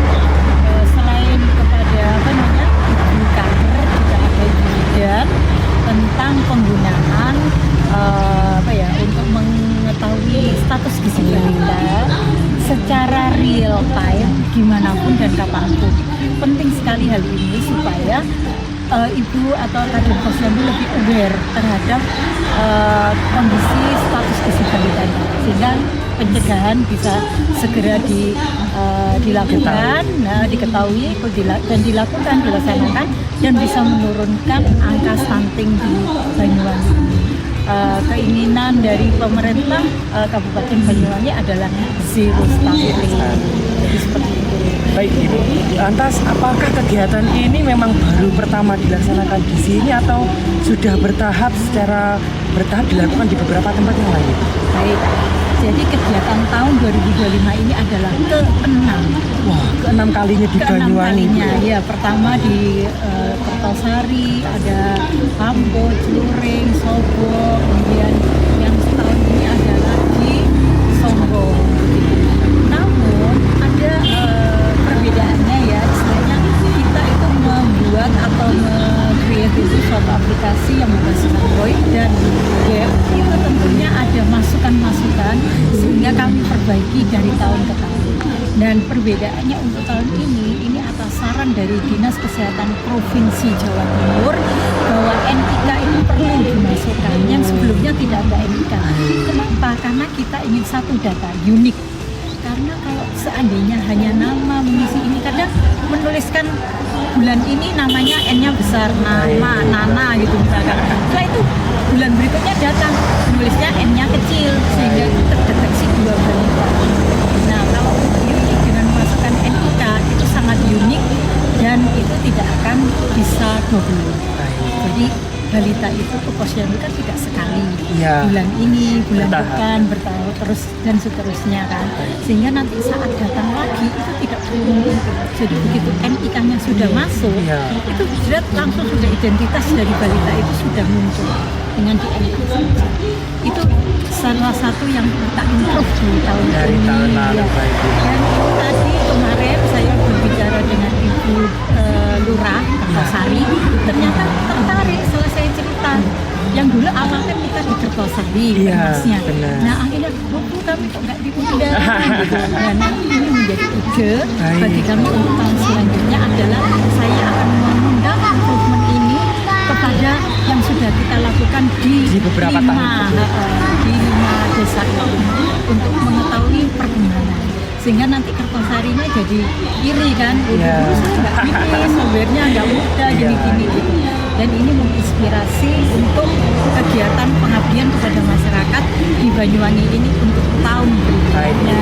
selain kepada ibu kader juga ada ibu bidan tentang penggunaan untuk mengetahui status gizi balita secara real time dimanapun dan kapanpun. Penting sekali hal ini supaya ibu atau kader posyandu lebih aware terhadap kondisi status gizi balita, sehingga pencegahan bisa segera dilakukan, diketahui dan dilaksanakan dan bisa menurunkan angka stunting di Banyuwangi. Keinginan dari pemerintah Kabupaten Banyuwangi adalah zero stunting. Jadi seperti itu. Baik Ibu, lantas apakah kegiatan ini memang baru pertama dilaksanakan di sini atau sudah secara bertahap dilakukan di beberapa tempat yang lain? Baik, jadi kegiatan tahun 2025 ini adalah ke-6. Wah, ke-6 kalinya di Banyuwangi. Ya, pertama di Kertosari, ada Pampo, Celuring, Sobo, kemudian yang setahun ini adalah di Songgon. Namun ada perbedaannya ya, istilahnya kita itu membuat atau meng-create suatu aplikasi yang berbasis Android dan web, itu tentunya ada masukan-masukan sehingga kami perbaiki dari tahun ke tahun. Dan perbedaannya untuk tahun ini atas saran dari Dinas Kesehatan Provinsi Jawa Timur bahwa NIK ini perlu dimasukkan yang sebelumnya tidak ada NIK. Kenapa? Karena kita ingin satu data unik. Karena kalau seandainya hanya nama mengisi ini, kadang menuliskan bulan ini namanya N-nya besar, nama, Nana gitu misalkan. Setelah itu bulan berikutnya datang menulisnya N-nya kecil sehingga terdeteksi dua balita. Nah, kalau unik dengan memasukkan NIK itu sangat unik dan itu tidak akan bisa double. Jadi balita itu ke posyandu kan tidak sekali, bulan ini, bulan depan, bertahun terus dan seterusnya kan, sehingga nanti saat datang lagi itu tidak perlu. Jadi begitu NIK-nya sudah masuk, itu langsung sudah identitas dari balita itu sudah muncul. dengan dienkripsi. Itu salah satu yang kita improve di tahun Dari ini. tahun lalu, Ya. baik, Bu. Dan tadi kemarin saya berbicara dengan Ibu Lurah Kertosari, ternyata tertarik selesai cerita. Yang dulu awalnya kita di Kertosari, Iya, Masnya. benar. Nah akhirnya, Bu, kami kok nggak diundang? Gitu. Nah, nanti ini menjadi ide Baik. bagi kami untuk tahun selanjutnya adalah saya akan mengundang improvement ini kepada yang sudah kita lakukan di beberapa 5, tahun. di 5 desa ini untuk mengetahui perkembangan. Sehingga nanti Kertosarinya jadi iri kan, Iya. saya nggak bikin, software-nya nggak mudah, gini-gini gitu. Dan ini menginspirasi untuk kegiatan pengabdian kepada masyarakat di Banyuwangi ini untuk tahun berikutnya.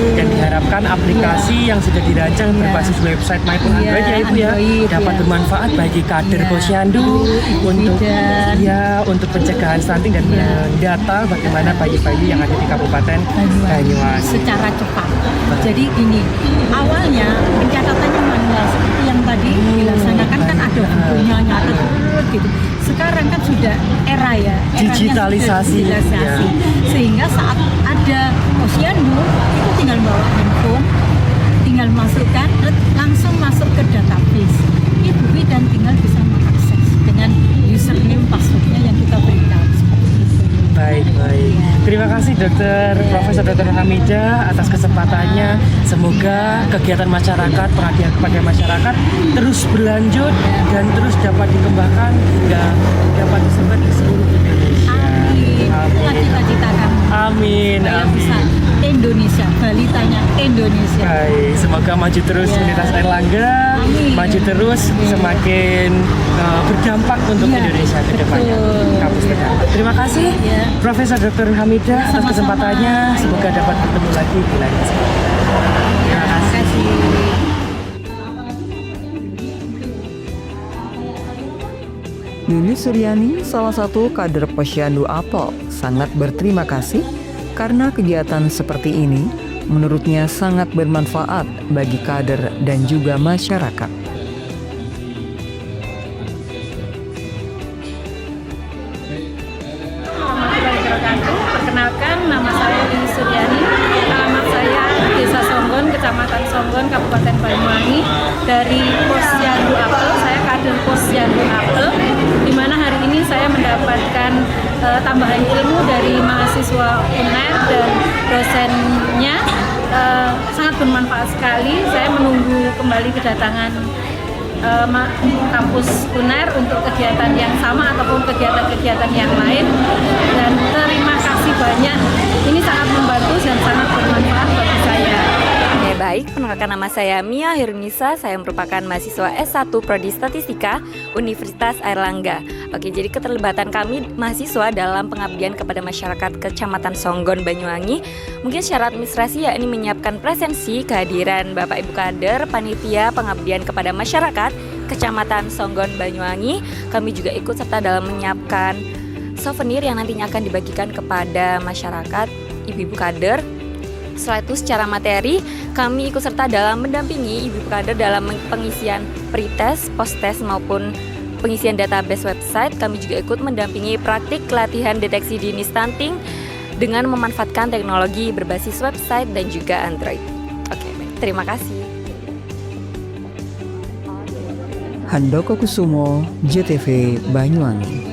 Dan diharapkan aplikasi yang sudah dirancang berbasis website maupun Iya, Android ya Ibu ya Android, dapat ya. bermanfaat bagi kader Posyandu untuk untuk pencegahan stunting dan mendata bagaimana bayi-bayi yang ada di Kabupaten Banyuwangi. Secara cepat. Jadi ini awalnya pencatatannya manual seperti yang tadi dilaksanakan kan ada bukunya nyata gitu. Sekarang kan sudah era ya, eranya Digitalisasi, sudah digitalisasi. ya. Sehingga saat ada Posyandu itu tinggal bawa handphone, tinggal masukkan, langsung masuk ke database. Ibu bidan tinggal bisa mengakses dengan username passwordnya yang kita berikan. Baik. Terima kasih Profesor Dr. Hamidah atas kesempatannya. Semoga kegiatan masyarakat, pengabdian kepada masyarakat terus berlanjut dan terus dapat dikembangkan hingga dapat disebar di seluruh Indonesia. Itulah cita-cita kami. Amin. Supaya bisa Indonesia, balitanya Indonesia. Baik, semoga maju terus Universitas Airlangga, maju terus semakin berdampak untuk Indonesia ke depannya. Kampus berdampak. Terima kasih Profesor Dr. Hamidah atas kesempatannya. Semoga dapat bertemu lagi di lain kesempatan. Terima kasih. Lili Suryani, salah satu kader Posyandu Apel, sangat berterima kasih karena kegiatan seperti ini menurutnya sangat bermanfaat bagi kader dan juga masyarakat. Perkenalkan, nama saya Lili Suryani, alamat saya Desa Songgon, Kecamatan Songgon, Kabupaten Banyuwangi. Dari Posyandu Apel, saya kader Posyandu Apel, di mana hari ini saya mendapatkan tambahan ilmu dari mahasiswa UNER dan dosennya. Sangat bermanfaat sekali. Saya menunggu kembali kedatangan kampus UNER untuk kegiatan yang sama ataupun kegiatan-kegiatan yang lain, dan terima kasih banyak. Ini sangat membantu dan sangat bermanfaat bagi saya. Oke, baik, perkenalkan nama saya Mia Hirunisa. Saya merupakan mahasiswa S1 Prodi Statistika Universitas Airlangga. Oke, jadi keterlibatan kami mahasiswa dalam pengabdian kepada masyarakat Kecamatan Songgon, Banyuwangi, mungkin secara administrasi yakni menyiapkan presensi kehadiran Bapak Ibu kader panitia pengabdian kepada masyarakat Kecamatan Songgon, Banyuwangi. Kami juga ikut serta dalam menyiapkan souvenir yang nantinya akan dibagikan kepada masyarakat ibu-ibu kader. Setelah itu secara materi kami ikut serta dalam mendampingi ibu-ibu kader dalam pengisian pretest, posttest maupun pengisian database website. Kami juga ikut mendampingi praktik latihan deteksi dini stunting dengan memanfaatkan teknologi berbasis website dan juga Android. Oke, baik. Terima kasih. Handoko Kusumo, JTV Banyuwangi.